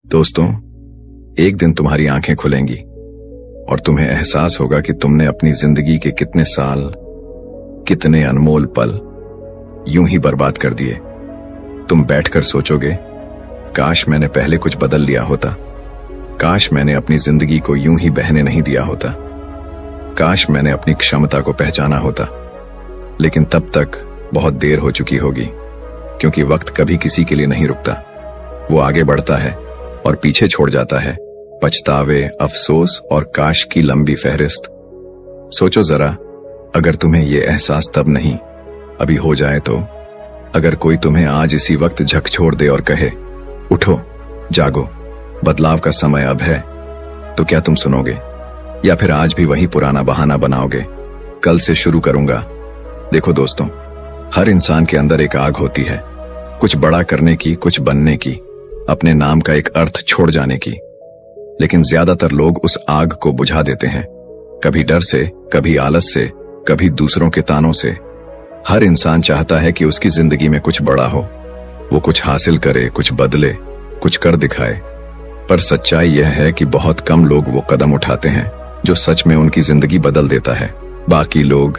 दोस्तों, एक दिन तुम्हारी आंखें खुलेंगी और तुम्हें एहसास होगा कि तुमने अपनी जिंदगी के कितने साल, कितने अनमोल पल यूं ही बर्बाद कर दिए। तुम बैठकर सोचोगे, काश मैंने पहले कुछ बदल लिया होता, काश मैंने अपनी जिंदगी को यूं ही बहने नहीं दिया होता, काश मैंने अपनी क्षमता को पहचाना होता। लेकिन तब तक बहुत देर हो चुकी होगी, क्योंकि वक्त कभी किसी के लिए नहीं रुकता। वो आगे बढ़ता है और पीछे छोड़ जाता है पछतावे, अफसोस और काश की लंबी फहरिस्त। सोचो जरा, अगर तुम्हें यह एहसास तब नहीं, अभी हो जाए तो। अगर कोई तुम्हें आज इसी वक्त झकझोर दे और कहे, उठो, जागो, बदलाव का समय अब है, तो क्या तुम सुनोगे? या फिर आज भी वही पुराना बहाना बनाओगे, कल से शुरू करूंगा? देखो दोस्तों, हर इंसान के अंदर एक आग होती है, कुछ बड़ा करने की, कुछ बनने की, अपने नाम का एक अर्थ छोड़ जाने की। लेकिन ज्यादातर लोग उस आग को बुझा देते हैं, कभी डर से, कभी आलस से, कभी दूसरों के तानों से। हर इंसान चाहता है कि उसकी जिंदगी में कुछ बड़ा हो, वो कुछ हासिल करे, कुछ बदले, कुछ कर दिखाए। पर सच्चाई यह है कि बहुत कम लोग वो कदम उठाते हैं जो सच में उनकी जिंदगी बदल देता है। बाकी लोग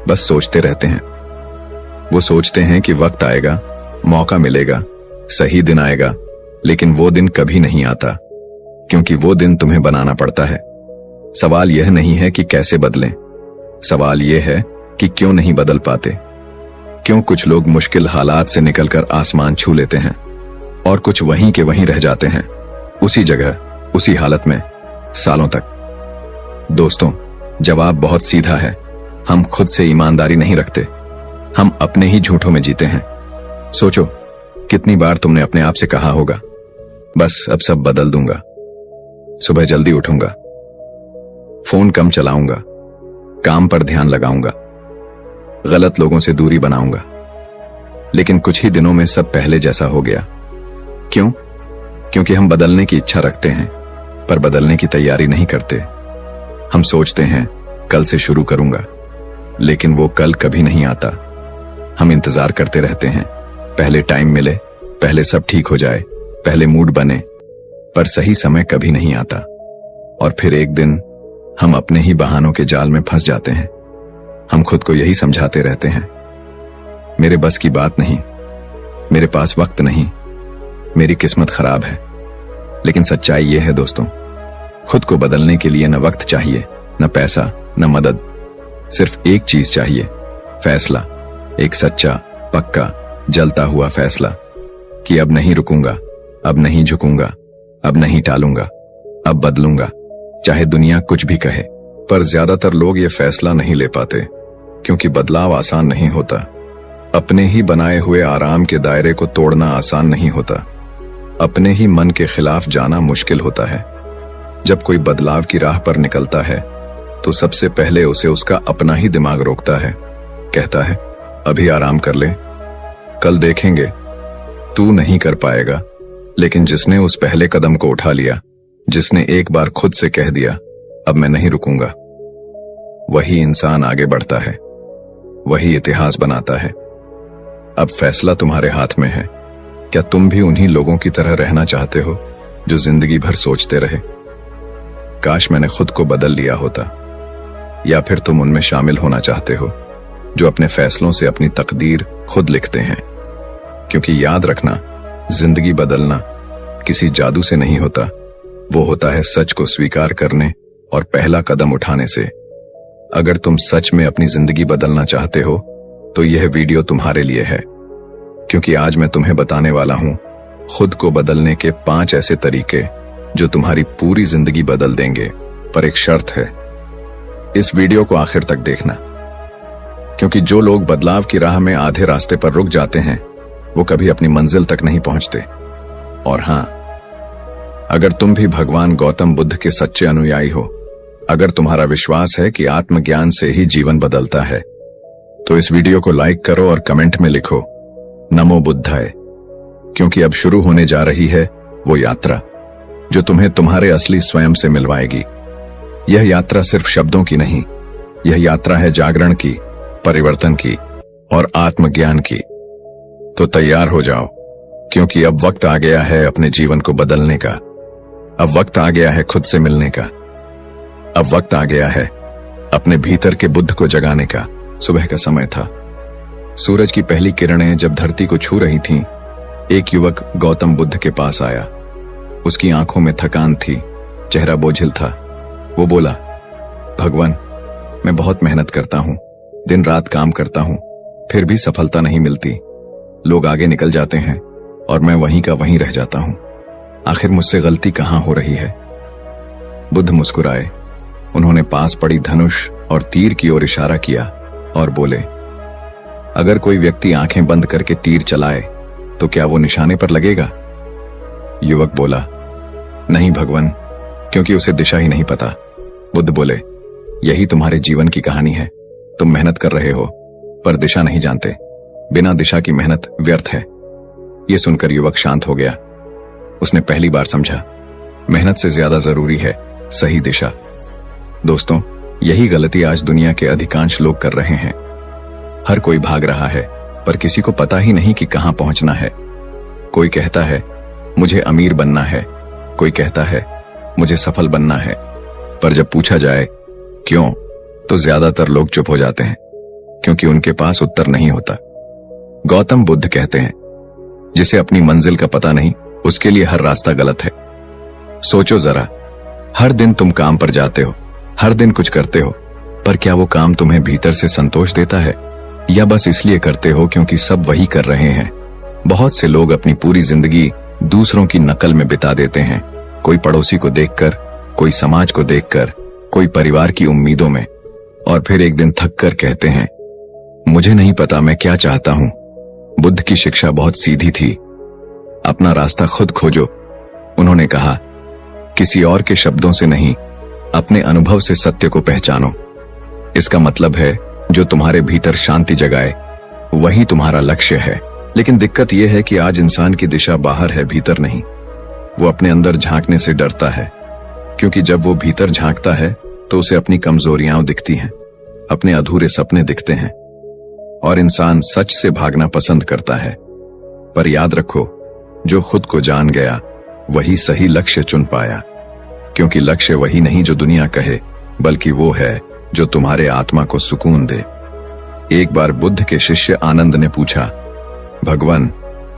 बस सोचते रहते हैं। वो सोचते हैं कि वक्त आएगा, मौका मिलेगा, सही दिन आएगा, लेकिन वो दिन कभी नहीं आता, क्योंकि वो दिन तुम्हें बनाना पड़ता है। सवाल यह नहीं है कि कैसे बदलें, सवाल यह है कि क्यों नहीं बदल पाते। क्यों कुछ लोग मुश्किल हालात से निकलकर आसमान छू लेते हैं और कुछ वहीं के वहीं रह जाते हैं, उसी जगह, उसी हालत में, सालों तक। दोस्तों, जवाब बहुत सीधा है। हम खुद से ईमानदारी नहीं रखते, हम अपने ही झूठों में जीते हैं। सोचो, कितनी बार तुमने अपने आप से कहा होगा, बस अब सब बदल दूंगा, सुबह जल्दी उठूंगा, फोन कम चलाऊंगा, काम पर ध्यान लगाऊंगा, गलत लोगों से दूरी बनाऊंगा। लेकिन कुछ ही दिनों में सब पहले जैसा हो गया। क्यों? क्योंकि हम बदलने की इच्छा रखते हैं, पर बदलने की तैयारी नहीं करते। हम सोचते हैं कल से शुरू करूंगा, लेकिन वो कल कभी नहीं आता। हम इंतजार करते रहते हैं, पहले टाइम मिले, पहले सब ठीक हो जाए, पहले मूड बने, पर सही समय कभी नहीं आता। और फिर एक दिन हम अपने ही बहानों के जाल में फंस जाते हैं। हम खुद को यही समझाते रहते हैं, मेरे बस की बात नहीं, मेरे पास वक्त नहीं, मेरी किस्मत खराब है। लेकिन सच्चाई यह है दोस्तों, खुद को बदलने के लिए न वक्त चाहिए, न पैसा, न मदद। सिर्फ एक चीज चाहिए, फैसला। एक सच्चा, पक्का, जलता हुआ फैसला कि अब नहीं रुकूंगा, अब नहीं झुकूंगा, अब नहीं टालूंगा, अब बदलूंगा, चाहे दुनिया कुछ भी कहे। पर ज्यादातर लोग ये फैसला नहीं ले पाते, क्योंकि बदलाव आसान नहीं होता। अपने ही बनाए हुए आराम के दायरे को तोड़ना आसान नहीं होता। अपने ही मन के खिलाफ जाना मुश्किल होता है। जब कोई बदलाव की राह पर निकलता है, तो सबसे पहले उसे उसका अपना ही दिमाग रोकता है, कहता है, अभी आराम कर ले, कल देखेंगे। तू नहीं कर पाएगा। लेकिन जिसने उस पहले कदम को उठा लिया, जिसने एक बार खुद से कह दिया, अब मैं नहीं रुकूंगा, वही इंसान आगे बढ़ता है, वही इतिहास बनाता है। अब फैसला तुम्हारे हाथ में है। क्या तुम भी उन्हीं लोगों की तरह रहना चाहते हो जो जिंदगी भर सोचते रहे, काश मैंने खुद को बदल लिया होता? या फिर तुम उनमें शामिल होना चाहते हो जो अपने फैसलों से अपनी तकदीर खुद लिखते हैं? क्योंकि याद रखना, जिंदगी बदलना किसी जादू से नहीं होता, वो होता है सच को स्वीकार करने और पहला कदम उठाने से। अगर तुम सच में अपनी जिंदगी बदलना चाहते हो, तो यह वीडियो तुम्हारे लिए है, क्योंकि आज मैं तुम्हें बताने वाला हूं खुद को बदलने के 5 ऐसे तरीके जो तुम्हारी पूरी जिंदगी बदल देंगे। पर एक शर्त है, इस वीडियो को आखिर तक देखना, क्योंकि जो लोग बदलाव की राह में आधे रास्ते पर रुक जाते हैं, वो कभी अपनी मंजिल तक नहीं पहुंचते। और हां, अगर तुम भी भगवान गौतम बुद्ध के सच्चे अनुयायी हो, अगर तुम्हारा विश्वास है कि आत्मज्ञान से ही जीवन बदलता है, तो इस वीडियो को लाइक करो और कमेंट में लिखो, नमो बुद्धाय। क्योंकि अब शुरू होने जा रही है वो यात्रा जो तुम्हें तुम्हारे असली स्वयं से मिलवाएगी। यह यात्रा सिर्फ शब्दों की नहीं, यह यात्रा है जागरण की, परिवर्तन की और आत्मज्ञान की। तो तैयार हो जाओ, क्योंकि अब वक्त आ गया है अपने जीवन को बदलने का। अब वक्त आ गया है खुद से मिलने का। अब वक्त आ गया है अपने भीतर के बुद्ध को जगाने का। सुबह का समय था। सूरज की पहली किरणें जब धरती को छू रही थीं, एक युवक गौतम बुद्ध के पास आया। उसकी आंखों में थकान थी, चेहरा बोझिल था। वो बोला, भगवान, मैं बहुत मेहनत करता हूं, दिन रात काम करता हूं, फिर भी सफलता नहीं मिलती। लोग आगे निकल जाते हैं और मैं वहीं का वहीं रह जाता हूं। आखिर मुझसे गलती कहां हो रही है? बुद्ध मुस्कुराए। उन्होंने पास पड़ी धनुष और तीर की ओर इशारा किया और बोले, अगर कोई व्यक्ति आंखें बंद करके तीर चलाए तो क्या वो निशाने पर लगेगा? युवक बोला, नहीं भगवान, क्योंकि उसे दिशा ही नहीं पता। बुद्ध बोले, यही तुम्हारे जीवन की कहानी है। तुम मेहनत कर रहे हो पर दिशा नहीं जानते। बिना दिशा की मेहनत व्यर्थ है। यह सुनकर युवक शांत हो गया। उसने पहली बार समझा, मेहनत से ज्यादा जरूरी है सही दिशा। दोस्तों, यही गलती आज दुनिया के अधिकांश लोग कर रहे हैं। हर कोई भाग रहा है पर किसी को पता ही नहीं कि कहां पहुंचना है। कोई कहता है मुझे अमीर बनना है, कोई कहता है मुझे सफल बनना है, पर जब पूछा जाए क्यों, तो ज्यादातर लोग चुप हो जाते हैं, क्योंकि उनके पास उत्तर नहीं होता। गौतम बुद्ध कहते हैं, जिसे अपनी मंजिल का पता नहीं, उसके लिए हर रास्ता गलत है। सोचो जरा, हर दिन तुम काम पर जाते हो, हर दिन कुछ करते हो, पर क्या वो काम तुम्हें भीतर से संतोष देता है, या बस इसलिए करते हो क्योंकि सब वही कर रहे हैं? बहुत से लोग अपनी पूरी जिंदगी दूसरों की नकल में बिता देते हैं। कोई पड़ोसी को देखकर, कोई समाज को देखकर, कोई परिवार की उम्मीदों में, और फिर एक दिन थक कर कहते हैं, मुझे नहीं पता मैं क्या चाहता हूं। बुद्ध की शिक्षा बहुत सीधी थी, अपना रास्ता खुद खोजो। उन्होंने कहा, किसी और के शब्दों से नहीं, अपने अनुभव से सत्य को पहचानो। इसका मतलब है, जो तुम्हारे भीतर शांति जगाए वही तुम्हारा लक्ष्य है। लेकिन दिक्कत यह है कि आज इंसान की दिशा बाहर है, भीतर नहीं। वो अपने अंदर झांकने से डरता है, क्योंकि जब वो भीतर झांकता है तो उसे अपनी कमजोरियां दिखती हैं, अपने अधूरे सपने दिखते हैं, और इंसान सच से भागना पसंद करता है। पर याद रखो, जो खुद को जान गया वही सही लक्ष्य चुन पाया, क्योंकि लक्ष्य वही नहीं जो दुनिया कहे, बल्कि वो है जो तुम्हारे आत्मा को सुकून दे। एक बार बुद्ध के शिष्य आनंद ने पूछा, भगवान,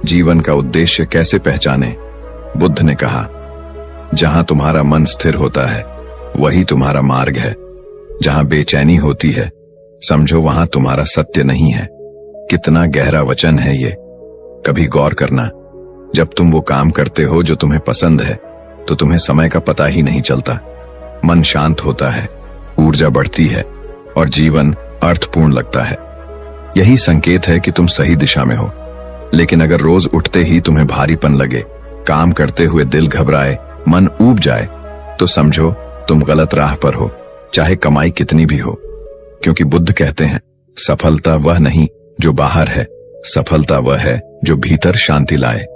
जीवन का उद्देश्य कैसे पहचाने? बुद्ध ने कहा, जहां तुम्हारा मन स्थिर होता है वही तुम्हारा मार्ग है। जहां बेचैनी होती है समझो वहां तुम्हारा सत्य नहीं है। कितना गहरा वचन है ये। कभी गौर करना, जब तुम वो काम करते हो जो तुम्हें पसंद है तो तुम्हें समय का पता ही नहीं चलता। मन शांत होता है, ऊर्जा बढ़ती है और जीवन अर्थपूर्ण लगता है। यही संकेत है कि तुम सही दिशा में हो। लेकिन अगर रोज उठते ही तुम्हें भारीपन लगे, काम करते हुए दिल घबराए, मन ऊब जाए, तो समझो तुम गलत राह पर हो, चाहे कमाई कितनी भी हो। क्योंकि बुद्ध कहते हैं, सफलता वह नहीं जो बाहर है, सफलता वह है जो भीतर शांति लाए।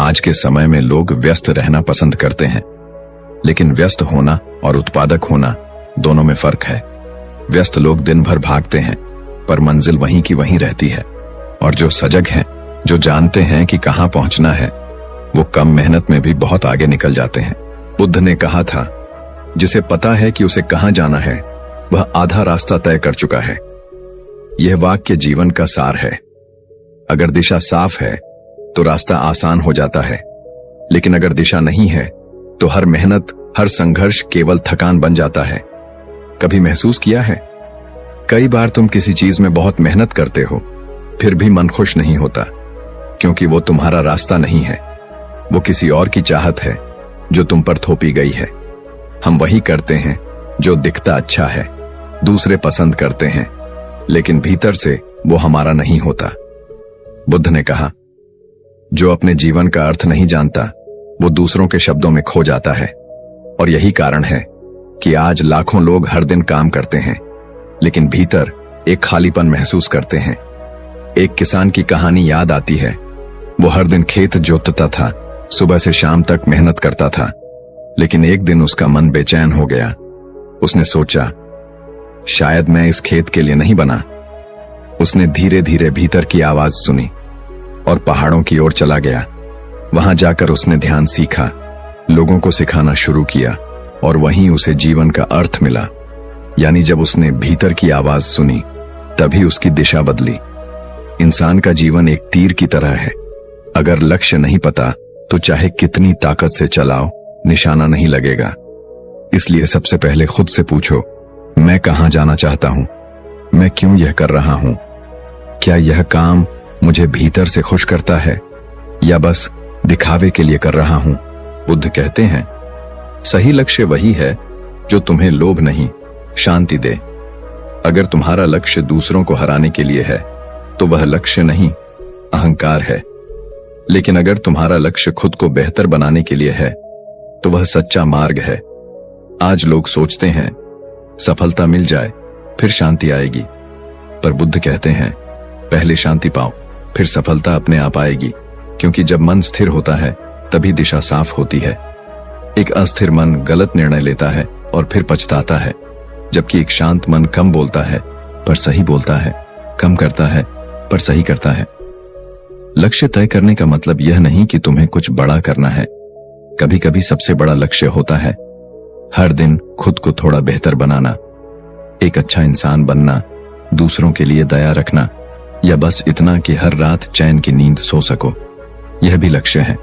आज के समय में लोग व्यस्त रहना पसंद करते हैं, लेकिन व्यस्त होना और उत्पादक होना दोनों में फर्क है। व्यस्त लोग दिन भर भागते हैं, पर मंजिल वहीं की वहीं रहती है। और जो सजग हैं, जो जानते हैं कि कहां पहुंचना है, वो कम मेहनत में भी बहुत आगे निकल जाते हैं। बुद्ध ने कहा था, जिसे पता है कि उसे कहां जाना है, वह आधा रास्ता तय कर चुका है। यह वाक्य जीवन का सार है। अगर दिशा साफ है तो रास्ता आसान हो जाता है, लेकिन अगर दिशा नहीं है तो हर मेहनत, हर संघर्ष केवल थकान बन जाता है। कभी महसूस किया है? कई बार तुम किसी चीज में बहुत मेहनत करते हो, फिर भी मन खुश नहीं होता, क्योंकि वो तुम्हारा रास्ता नहीं है। वो किसी और की चाहत है जो तुम पर थोपी गई है। हम वही करते हैं जो दिखता अच्छा है, दूसरे पसंद करते हैं, लेकिन भीतर से वो हमारा नहीं होता। बुद्ध ने कहा, जो अपने जीवन का अर्थ नहीं जानता वो दूसरों के शब्दों में खो जाता है। और यही कारण है कि आज लाखों लोग हर दिन काम करते हैं, लेकिन भीतर एक खालीपन महसूस करते हैं। एक किसान की कहानी याद आती है। वो हर दिन खेत जोतता था, सुबह से शाम तक मेहनत करता था, लेकिन एक दिन उसका मन बेचैन हो गया। उसने सोचा, शायद मैं इस खेत के लिए नहीं बना। उसने धीरे धीरे भीतर की आवाज सुनी, और पहाड़ों की ओर चला गया। वहां जाकर उसने ध्यान सीखा, लोगों को सिखाना शुरू किया और वहीं उसे जीवन का अर्थ मिला। यानी जब उसने भीतर की आवाज सुनी तभी उसकी दिशा बदली। इंसान का जीवन एक तीर की तरह है, अगर लक्ष्य नहीं पता तो चाहे कितनी ताकत से चलाओ निशाना नहीं लगेगा। इसलिए सबसे पहले खुद से पूछो, मैं कहां जाना चाहता हूं? मैं क्यों यह कर रहा हूं? क्या यह काम मुझे भीतर से खुश करता है या बस दिखावे के लिए कर रहा हूं? बुद्ध कहते हैं, सही लक्ष्य वही है जो तुम्हें लोभ नहीं, शांति दे। अगर तुम्हारा लक्ष्य दूसरों को हराने के लिए है तो वह लक्ष्य नहीं, अहंकार है। लेकिन अगर तुम्हारा लक्ष्य खुद को बेहतर बनाने के लिए है तो वह सच्चा मार्ग है। आज लोग सोचते हैं सफलता मिल जाए फिर शांति आएगी, पर बुद्ध कहते हैं पहले शांति पाओ फिर सफलता अपने आप आएगी। क्योंकि जब मन स्थिर होता है तभी दिशा साफ होती है। एक अस्थिर मन गलत निर्णय लेता है और फिर पछताता है, जबकि एक शांत मन कम बोलता है पर सही बोलता है, कम करता है पर सही करता है। लक्ष्य तय करने का मतलब यह नहीं कि तुम्हें कुछ बड़ा करना है। कभी कभी सबसे बड़ा लक्ष्य होता है हर दिन खुद को थोड़ा बेहतर बनाना, एक अच्छा इंसान बनना, दूसरों के लिए दया रखना, या बस इतना कि हर रात चैन की नींद सो सको। यह भी लक्ष्य है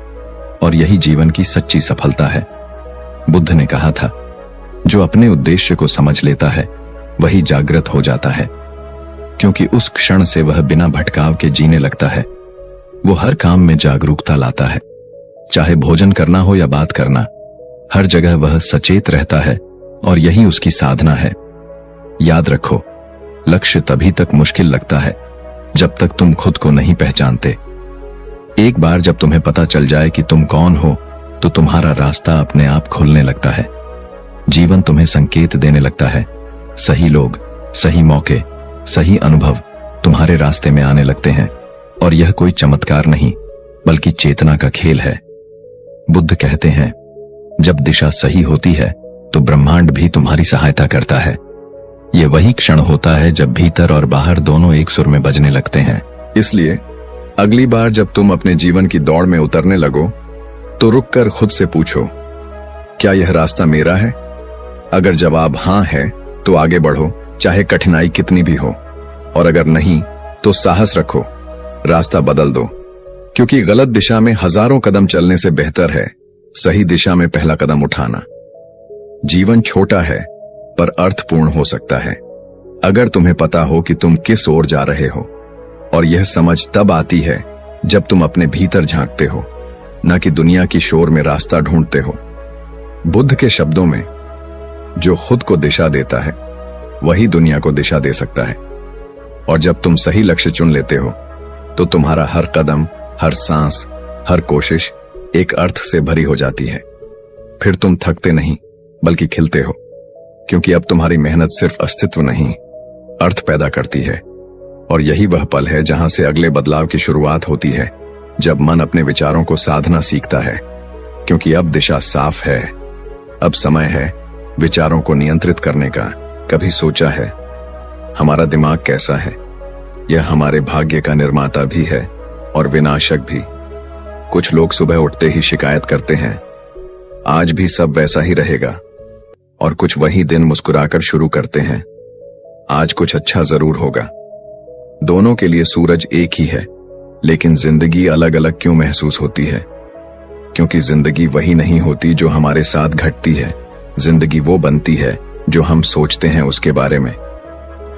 और यही जीवन की सच्ची सफलता है। बुद्ध ने कहा था, जो अपने उद्देश्य को समझ लेता है वही जागृत हो जाता है, क्योंकि उस क्षण से वह बिना भटकाव के जीने लगता है। वो हर काम में जागरूकता लाता है, चाहे भोजन करना हो या बात करना, हर जगह वह सचेत रहता है और यही उसकी साधना है। याद रखो, लक्ष्य तभी तक मुश्किल लगता है जब तक तुम खुद को नहीं पहचानते। एक बार जब तुम्हें पता चल जाए कि तुम कौन हो तो तुम्हारा रास्ता अपने आप खुलने लगता है। जीवन तुम्हें संकेत देने लगता है, सही लोग, सही मौके, सही अनुभव तुम्हारे रास्ते में आने लगते हैं और यह कोई चमत्कार नहीं बल्कि चेतना का खेल है। बुद्ध कहते हैं, जब दिशा सही होती है तो ब्रह्मांड भी तुम्हारी सहायता करता है। यह वही क्षण होता है जब भीतर और बाहर दोनों एक सुर में बजने लगते हैं। इसलिए अगली बार जब तुम अपने जीवन की दौड़ में उतरने लगो तो रुककर खुद से पूछो, क्या यह रास्ता मेरा है? अगर जवाब हां है तो आगे बढ़ो, चाहे कठिनाई कितनी भी हो, और अगर नहीं तो साहस रखो, रास्ता बदल दो। क्योंकि गलत दिशा में हजारों कदम चलने से बेहतर है सही दिशा में पहला कदम उठाना। जीवन छोटा है पर अर्थपूर्ण हो सकता है अगर तुम्हें पता हो कि तुम किस ओर जा रहे हो, और यह समझ तब आती है जब तुम अपने भीतर झांकते हो, न कि दुनिया की शोर में रास्ता ढूंढते हो। बुद्ध के शब्दों में, जो खुद को दिशा देता है वही दुनिया को दिशा दे सकता है। और जब तुम सही लक्ष्य चुन लेते हो तो तुम्हारा हर कदम, हर सांस, हर कोशिश एक अर्थ से भरी हो जाती है। फिर तुम थकते नहीं बल्कि खिलते हो, क्योंकि अब तुम्हारी मेहनत सिर्फ अस्तित्व नहीं, अर्थ पैदा करती है। और यही वह पल है जहां से अगले बदलाव की शुरुआत होती है, जब मन अपने विचारों को साधना सीखता है। क्योंकि अब दिशा साफ है, अब समय है विचारों को नियंत्रित करने का। कभी सोचा है हमारा दिमाग कैसा है? यह हमारे भाग्य का निर्माता भी है और विनाशक भी। कुछ लोग सुबह उठते ही शिकायत करते हैं, आज भी सब वैसा ही रहेगा, और कुछ वही दिन मुस्कुराकर शुरू करते हैं, आज कुछ अच्छा जरूर होगा। दोनों के लिए सूरज एक ही है, लेकिन जिंदगी अलग अलग क्यों महसूस होती है? क्योंकि जिंदगी वही नहीं होती जो हमारे साथ घटती है। जिंदगी वो बनती है जो हम सोचते हैं उसके बारे में।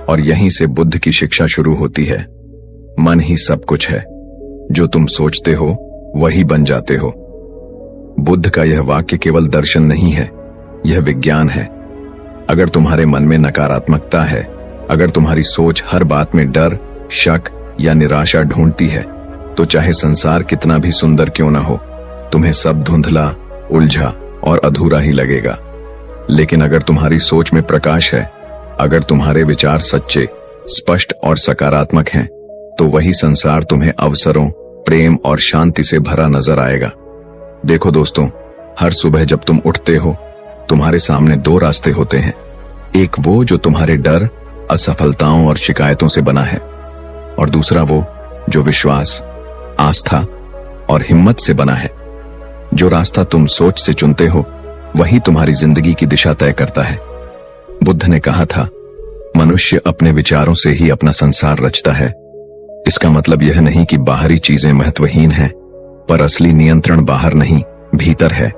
और यहीं से बुद्ध की शिक्षा शुरू होती है। मन ही सब कुछ है, जो तुम सोचते हो वही बन जाते हो। बुद्ध का यह वाक्य केवल दर्शन नहीं है, यह विज्ञान है। अगर तुम्हारे मन में नकारात्मकता है, अगर तुम्हारी सोच हर बात में डर, शक या निराशा ढूंढती है, तो चाहे संसार कितना भी सुंदर क्यों ना हो, तुम्हें सब धुंधला, उलझा और अधूरा ही लगेगा। लेकिन अगर तुम्हारी सोच में प्रकाश है, अगर तुम्हारे विचार सच्चे, स्पष्ट और सकारात्मक हैं, तो वही संसार तुम्हें अवसरों, प्रेम और शांति से भरा नजर आएगा। देखो दोस्तों, हर सुबह जब तुम उठते हो, तुम्हारे सामने दो रास्ते होते हैं। एक वो जो तुम्हारे डर, असफलताओं और शिकायतों से बना है, और दूसरा वो जो विश्वास, आस्था और हिम्मत से बना है। जो रास्ता तुम सोच से चुनते हो वही तुम्हारी जिंदगी की दिशा तय करता है। बुद्ध ने कहा था, मनुष्य अपने विचारों से ही अपना संसार रचता है। इसका मतलब यह नहीं कि बाहरी चीजें महत्वहीन हैं, पर असली नियंत्रण बाहर नहीं, भीतर है।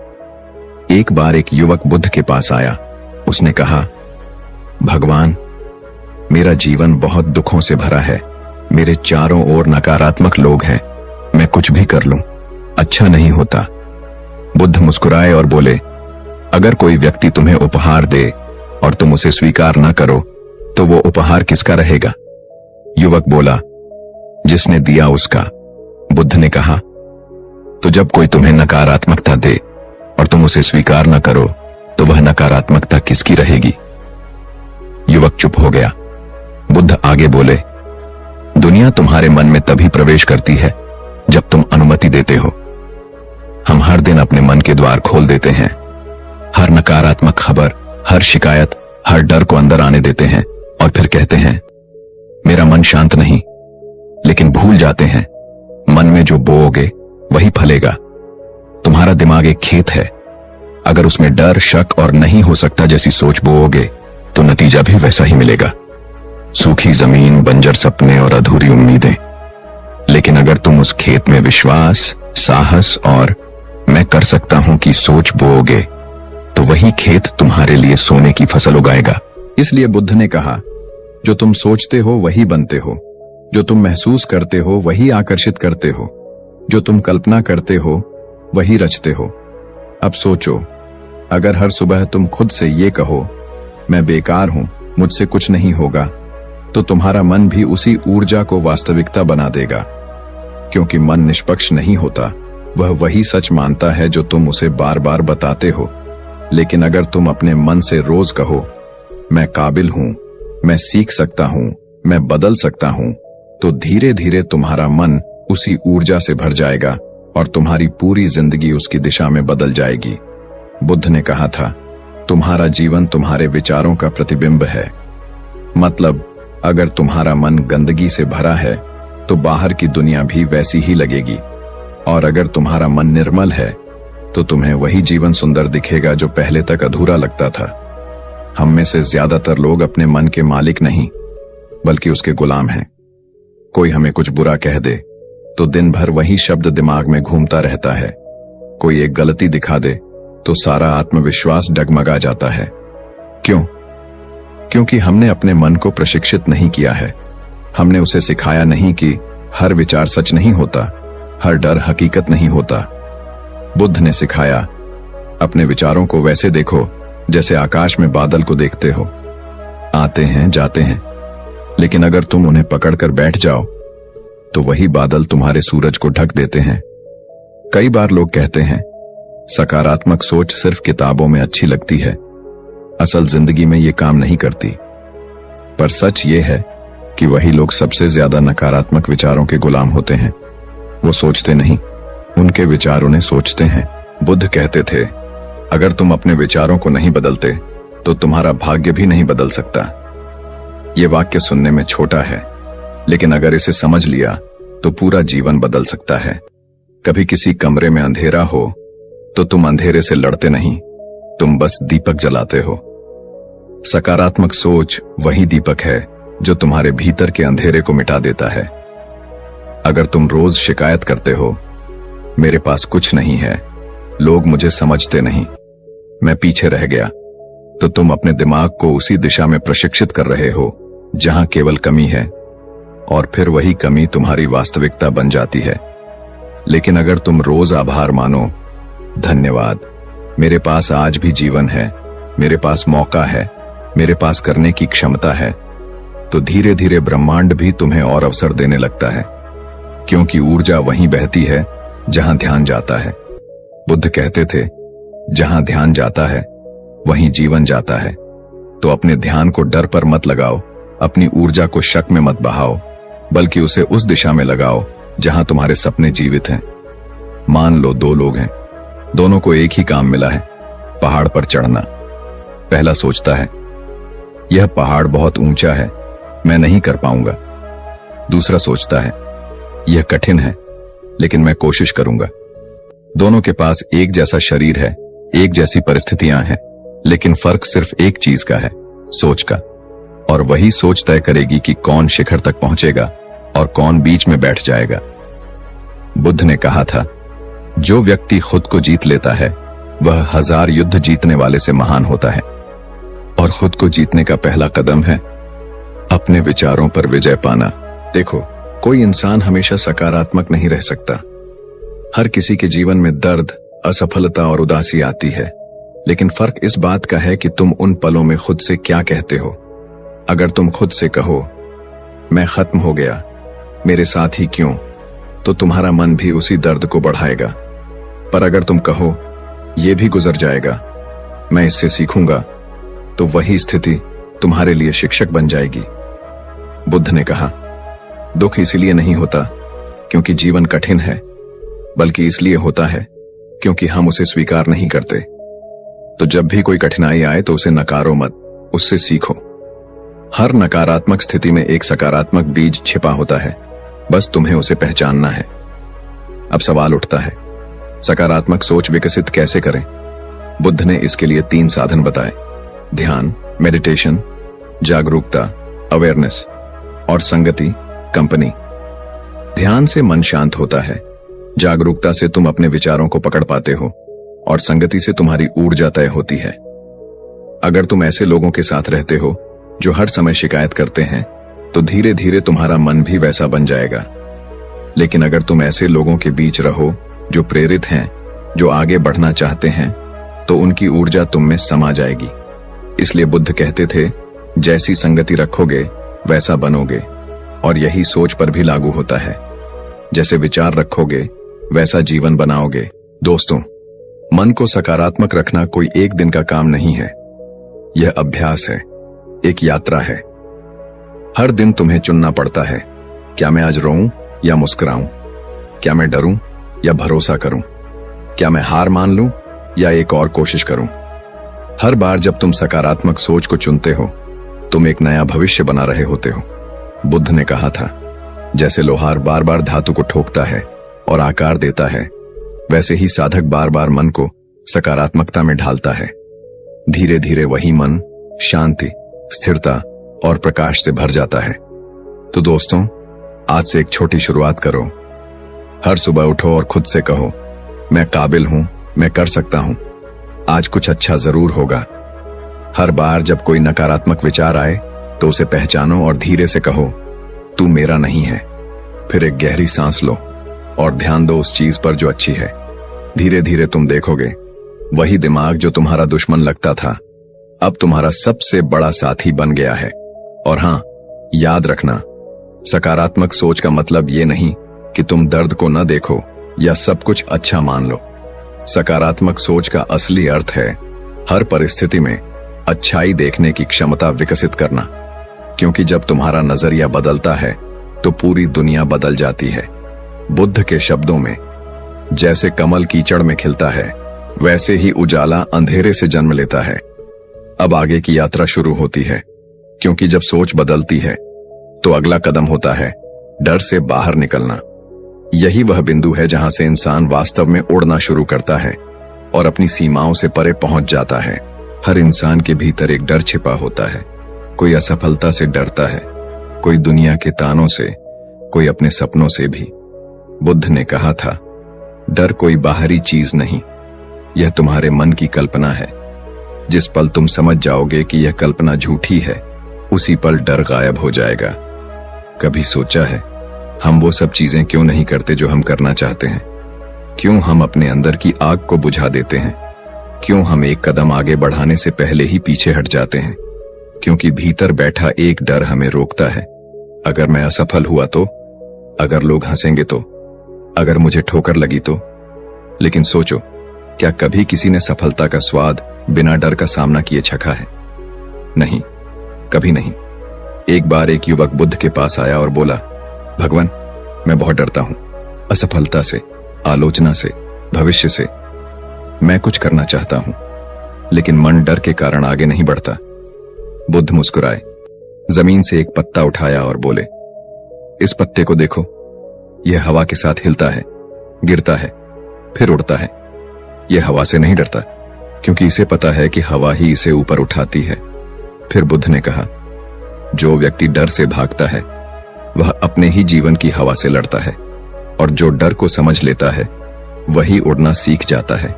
एक बार एक युवक बुद्ध के पास आया। उसने कहा, भगवान, मेरा जीवन बहुत दुखों से भरा है। मेरे चारों ओर नकारात्मक लोग हैं। मैं कुछ भी कर लूं, अच्छा नहीं होता। बुद्ध मुस्कुराए और बोले, अगर कोई व्यक्ति तुम्हें उपहार दे और तुम उसे स्वीकार न करो तो वो उपहार किसका रहेगा? युवक बोला, जिसने दिया उसका। बुद्ध ने कहा, तो जब कोई तुम्हें नकारात्मकता दे और तुम उसे स्वीकार न करो तो वह नकारात्मकता किसकी रहेगी? युवक चुप हो गया। बुद्ध आगे बोले, दुनिया तुम्हारे मन में तभी प्रवेश करती है जब तुम अनुमति देते हो। हम हर दिन अपने मन के द्वार खोल देते हैं। हर नकारात्मक खबर, हर शिकायत, हर डर को अंदर आने देते हैं और फिर कहते हैं, मेरा मन शांत नहीं। लेकिन भूल जाते हैं, मन में जो बोओगे वही फलेगा। तुम्हारा दिमाग एक खेत है। अगर उसमें डर, शक और नहीं हो सकता जैसी सोच बोओगे तो नतीजा भी वैसा ही मिलेगा। सूखी जमीन, बंजर सपने और अधूरी उम्मीदें। लेकिन अगर तुम उस खेत में विश्वास, साहस और मैं कर सकता हूं की सोच बोओगे तो वही खेत तुम्हारे लिए सोने की फसल उगाएगा। इसलिए बुद्ध ने कहा, जो तुम सोचते हो वही बनते हो। जो तुम महसूस करते हो वही आकर्षित करते हो। जो तुम कल्पना करते हो वही रचते हो। अब सोचो, अगर हर सुबह तुम खुद से ये कहो, मैं बेकार हूं, मुझसे कुछ नहीं होगा, तो तुम्हारा मन भी उसी ऊर्जा को वास्तविकता बना देगा। क्योंकि मन निष्पक्ष नहीं होता, वह वही सच मानता है जो तुम उसे बार बार बताते हो। लेकिन अगर तुम अपने मन से रोज कहो, मैं काबिल हूं, मैं सीख सकता हूं, मैं बदल सकता हूं, तो धीरे धीरे तुम्हारा मन उसी ऊर्जा से भर जाएगा और तुम्हारी पूरी जिंदगी उसकी दिशा में बदल जाएगी। बुद्ध ने कहा था, तुम्हारा जीवन तुम्हारे विचारों का प्रतिबिंब है। मतलब, अगर तुम्हारा मन गंदगी से भरा है तो बाहर की दुनिया भी वैसी ही लगेगी, और अगर तुम्हारा मन निर्मल है तो तुम्हें वही जीवन सुंदर दिखेगा जो पहले तक अधूरा लगता था। हम में से ज्यादातर लोग अपने मन के मालिक नहीं बल्कि उसके गुलाम हैं। कोई हमें कुछ बुरा कह दे तो दिन भर वही शब्द दिमाग में घूमता रहता है। कोई एक गलती दिखा दे तो सारा आत्मविश्वास डगमगा जाता है। क्यों? क्योंकि हमने अपने मन को प्रशिक्षित नहीं किया है। हमने उसे सिखाया नहीं कि हर विचार सच नहीं होता, हर डर हकीकत नहीं होता। बुद्ध ने सिखाया, अपने विचारों को वैसे देखो जैसे आकाश में बादल को देखते हो। आते हैं, जाते हैं, लेकिन अगर तुम उन्हें पकड़कर बैठ जाओ तो वही बादल तुम्हारे सूरज को ढक देते हैं। कई बार लोग कहते हैं, सकारात्मक सोच सिर्फ किताबों में अच्छी लगती है, असल जिंदगी में ये काम नहीं करती। पर सच ये है कि वही लोग सबसे ज्यादा नकारात्मक विचारों के गुलाम होते हैं। वो सोचते नहीं, उनके विचार उन्हें सोचते हैं। बुद्ध कहते थे, अगर तुम अपने विचारों को नहीं बदलते तो तुम्हारा भाग्य भी नहीं बदल सकता। ये वाक्य सुनने में छोटा है, लेकिन अगर इसे समझ लिया तो पूरा जीवन बदल सकता है। कभी किसी कमरे में अंधेरा हो तो तुम अंधेरे से लड़ते नहीं, तुम बस दीपक जलाते हो। सकारात्मक सोच वही दीपक है जो तुम्हारे भीतर के अंधेरे को मिटा देता है। अगर तुम रोज शिकायत करते हो, मेरे पास कुछ नहीं है, लोग मुझे समझते नहीं, मैं पीछे रह गया, तो तुम अपने दिमाग को उसी दिशा में प्रशिक्षित कर रहे हो जहां केवल कमी है, और फिर वही कमी तुम्हारी वास्तविकता बन जाती है। लेकिन अगर तुम रोज आभार मानो, धन्यवाद, मेरे पास आज भी जीवन है, मेरे पास मौका है, मेरे पास करने की क्षमता है, तो धीरे धीरे ब्रह्मांड भी तुम्हें और अवसर देने लगता है। क्योंकि ऊर्जा वहीं बहती है जहां ध्यान जाता है। बुद्ध कहते थे, जहां ध्यान जाता है वहीं जीवन जाता है। तो अपने ध्यान को डर पर मत लगाओ, अपनी ऊर्जा को शक में मत बहाओ, बल्कि उसे उस दिशा में लगाओ जहां तुम्हारे सपने जीवित हैं। मान लो 2 लोग हैं, दोनों को एक ही काम मिला है, पहाड़ पर चढ़ना। पहला सोचता है, यह पहाड़ बहुत ऊंचा है, मैं नहीं कर पाऊंगा। दूसरा सोचता है, यह कठिन है, लेकिन मैं कोशिश करूंगा। दोनों के पास एक जैसा शरीर है, एक जैसी परिस्थितियां हैं, लेकिन फर्क सिर्फ एक चीज का है, सोच का। और वही सोच तय करेगी कि कौन शिखर तक पहुंचेगा और कौन बीच में बैठ जाएगा। बुद्ध ने कहा था, जो व्यक्ति खुद को जीत लेता है वह 1000 युद्ध जीतने वाले से महान होता है। और खुद को जीतने का पहला कदम है अपने विचारों पर विजय पाना। देखो, कोई इंसान हमेशा सकारात्मक नहीं रह सकता। हर किसी के जीवन में दर्द, असफलता और उदासी आती है, लेकिन फर्क इस बात का है कि तुम उन पलों में खुद से क्या कहते हो। अगर तुम खुद से कहो, मैं खत्म हो गया, मेरे साथ ही क्यों, तो तुम्हारा मन भी उसी दर्द को बढ़ाएगा। पर अगर तुम कहो, यह भी गुजर जाएगा, मैं इससे सीखूंगा, तो वही स्थिति तुम्हारे लिए शिक्षक बन जाएगी। बुद्ध ने कहा, दुख इसलिए नहीं होता क्योंकि जीवन कठिन है, बल्कि इसलिए होता है क्योंकि हम उसे स्वीकार नहीं करते। तो जब भी कोई कठिनाई आए तो उसे नकारो मत, उससे सीखो। हर नकारात्मक स्थिति में एक सकारात्मक बीज छिपा होता है, बस तुम्हें उसे पहचानना है। अब सवाल उठता है, सकारात्मक सोच विकसित कैसे करें? बुद्ध ने इसके लिए 3 साधन बताए: ध्यान, मेडिटेशन, जागरूकता, अवेयरनेस, और संगति, कंपनी। ध्यान से मन शांत होता है, जागरूकता से तुम अपने विचारों को पकड़ पाते हो, और संगति से तुम्हारी ऊर्जा तय होती है। अगर तुम ऐसे लोगों के साथ रहते हो जो हर समय शिकायत करते हैं, तो धीरे धीरे तुम्हारा मन भी वैसा बन जाएगा। लेकिन अगर तुम ऐसे लोगों के बीच रहो जो प्रेरित हैं, जो आगे बढ़ना चाहते हैं, तो उनकी ऊर्जा तुम में समा जाएगी। इसलिए बुद्ध कहते थे, जैसी संगति रखोगे वैसा बनोगे। और यही सोच पर भी लागू होता है, जैसे विचार रखोगे वैसा जीवन बनाओगे। दोस्तों, मन को सकारात्मक रखना कोई एक दिन का काम नहीं है, यह अभ्यास है, एक यात्रा है। हर दिन तुम्हें चुनना पड़ता है, क्या मैं आज रोऊं या मुस्कुराऊं, क्या मैं डरूं या भरोसा करूं, क्या मैं हार मान लूं या एक और कोशिश करूं। हर बार जब तुम सकारात्मक सोच को चुनते हो, तुम एक नया भविष्य बना रहे होते हो। बुद्ध ने कहा था, जैसे लोहार बार बार धातु को ठोकता है और आकार देता है, वैसे ही साधक बार बार मन को सकारात्मकता में ढालता है। धीरे धीरे वही मन शांति, स्थिरता और प्रकाश से भर जाता है। तो दोस्तों, आज से एक छोटी शुरुआत करो। हर सुबह उठो और खुद से कहो, मैं काबिल हूं, मैं कर सकता हूं, आज कुछ अच्छा जरूर होगा। हर बार जब कोई नकारात्मक विचार आए तो उसे पहचानो और धीरे से कहो, तू मेरा नहीं है। फिर एक गहरी सांस लो और ध्यान दो उस चीज पर जो अच्छी है। धीरे धीरे तुम देखोगे, वही दिमाग जो तुम्हारा दुश्मन लगता था, अब तुम्हारा सबसे बड़ा साथी बन गया है। और हां, याद रखना, सकारात्मक सोच का मतलब ये नहीं कि तुम दर्द को न देखो या सब कुछ अच्छा मान लो। सकारात्मक सोच का असली अर्थ है हर परिस्थिति में अच्छाई देखने की क्षमता विकसित करना, क्योंकि जब तुम्हारा नजरिया बदलता है तो पूरी दुनिया बदल जाती है। बुद्ध के शब्दों में, जैसे कमल कीचड़ में खिलता है, वैसे ही उजाला अंधेरे से जन्म लेता है। अब आगे की यात्रा शुरू होती है, क्योंकि जब सोच बदलती है तो अगला कदम होता है डर से बाहर निकलना। यही वह बिंदु है जहां से इंसान वास्तव में उड़ना शुरू करता है और अपनी सीमाओं से परे पहुंच जाता है। हर इंसान के भीतर एक डर छिपा होता है। कोई असफलता से डरता है, कोई दुनिया के तानों से, कोई अपने सपनों से भी। बुद्ध ने कहा था, डर कोई बाहरी चीज नहीं, यह तुम्हारे मन की कल्पना है। जिस पल तुम समझ जाओगे कि यह कल्पना झूठी है, उसी पल डर गायब हो जाएगा। कभी सोचा है, हम वो सब चीजें क्यों नहीं करते जो हम करना चाहते हैं? क्यों हम अपने अंदर की आग को बुझा देते हैं? क्यों हम एक कदम आगे बढ़ाने से पहले ही पीछे हट जाते हैं? क्योंकि भीतर बैठा एक डर हमें रोकता है। अगर मैं असफल हुआ तो, अगर लोग हंसेंगे तो, अगर मुझे ठोकर लगी तो। लेकिन सोचो, क्या कभी किसी ने सफलता का स्वाद बिना डर का सामना किए चखा है? नहीं, कभी नहीं। एक बार एक युवक बुद्ध के पास आया और बोला, भगवान, मैं बहुत डरता हूं, असफलता से, आलोचना से, भविष्य से। मैं कुछ करना चाहता हूं, लेकिन मन डर के कारण आगे नहीं बढ़ता। बुद्ध मुस्कुराए, जमीन से एक पत्ता उठाया और बोले, इस पत्ते को देखो, यह हवा के साथ हिलता है, गिरता है, फिर उड़ता है। यह हवा से नहीं डरता, क्योंकि इसे पता है कि हवा ही इसे ऊपर उठाती है। फिर बुद्ध ने कहा, जो व्यक्ति डर से भागता है वह अपने ही जीवन की हवा से लड़ता है, और जो डर को समझ लेता है वही उड़ना सीख जाता है।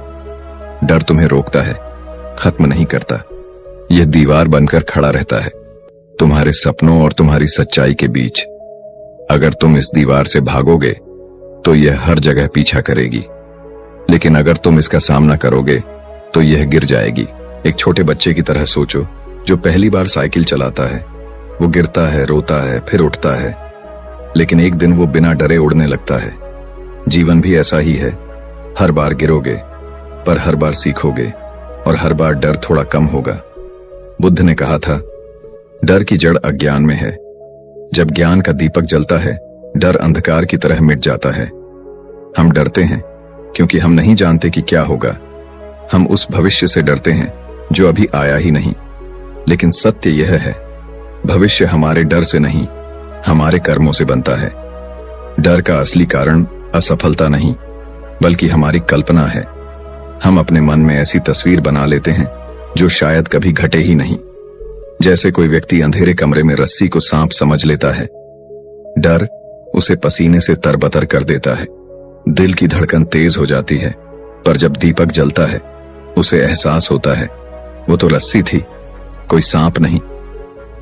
डर तुम्हें रोकता है, खत्म नहीं करता। यह दीवार बनकर खड़ा रहता है तुम्हारे सपनों और तुम्हारी सच्चाई के बीच। अगर तुम इस दीवार से भागोगे तो यह हर जगह पीछा करेगी, लेकिन अगर तुम इसका सामना करोगे तो यह गिर जाएगी। एक छोटे बच्चे की तरह सोचो जो पहली बार साइकिल चलाता है। वो गिरता है, रोता है, फिर उठता है, लेकिन एक दिन वो बिना डरे उड़ने लगता है। जीवन भी ऐसा ही है, हर बार गिरोगे पर हर बार सीखोगे, और हर बार डर थोड़ा कम होगा। बुद्ध ने कहा था, डर की जड़ अज्ञान में है। जब ज्ञान का दीपक जलता है, डर अंधकार की तरह मिट जाता है। हम डरते हैं क्योंकि हम नहीं जानते कि क्या होगा। हम उस भविष्य से डरते हैं जो अभी आया ही नहीं। लेकिन सत्य यह है, भविष्य हमारे डर से नहीं, हमारे कर्मों से बनता है। डर का असली कारण असफलता नहीं, बल्कि हमारी कल्पना है। हम अपने मन में ऐसी तस्वीर बना लेते हैं जो शायद कभी घटे ही नहीं। जैसे कोई व्यक्ति अंधेरे कमरे में रस्सी को सांप समझ लेता है। डर उसे पसीने से तरबतर कर देता है, दिल की धड़कन तेज हो जाती है, पर जब दीपक जलता है उसे एहसास होता है वो तो रस्सी थी, कोई सांप नहीं।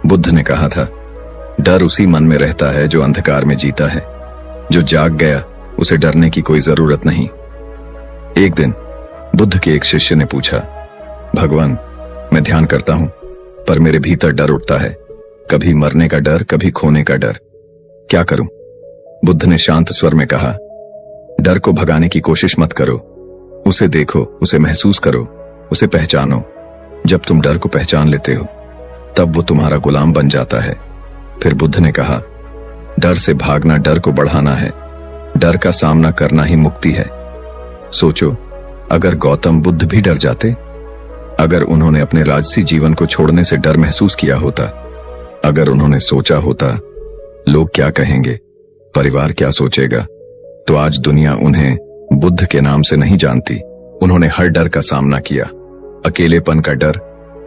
बुद्ध ने कहा था, डर उसी मन में रहता है जो अंधकार में जीता है। जो जाग गया उसे डरने की कोई जरूरत नहीं। एक दिन बुद्ध के एक शिष्य ने पूछा, भगवान, मैं ध्यान करता हूं पर मेरे भीतर डर उठता है, कभी मरने का डर, कभी खोने का डर, क्या करूं? बुद्ध ने शांत स्वर में कहा, डर को भगाने की कोशिश मत करो, उसे देखो, उसे महसूस करो, उसे पहचानो। जब तुम डर को पहचान लेते हो तब वो तुम्हारा गुलाम बन जाता है। फिर बुद्ध ने कहा, डर से भागना डर को बढ़ाना है, डर का सामना करना ही मुक्ति है। सोचो, अगर गौतम बुद्ध भी डर जाते, अगर उन्होंने अपने राजसी जीवन को छोड़ने से डर महसूस किया होता, अगर उन्होंने सोचा होता लोग क्या कहेंगे, परिवार क्या सोचेगा, तो आज दुनिया उन्हें बुद्ध के नाम से नहीं जानती। उन्होंने हर डर का सामना किया, अकेलेपन का डर,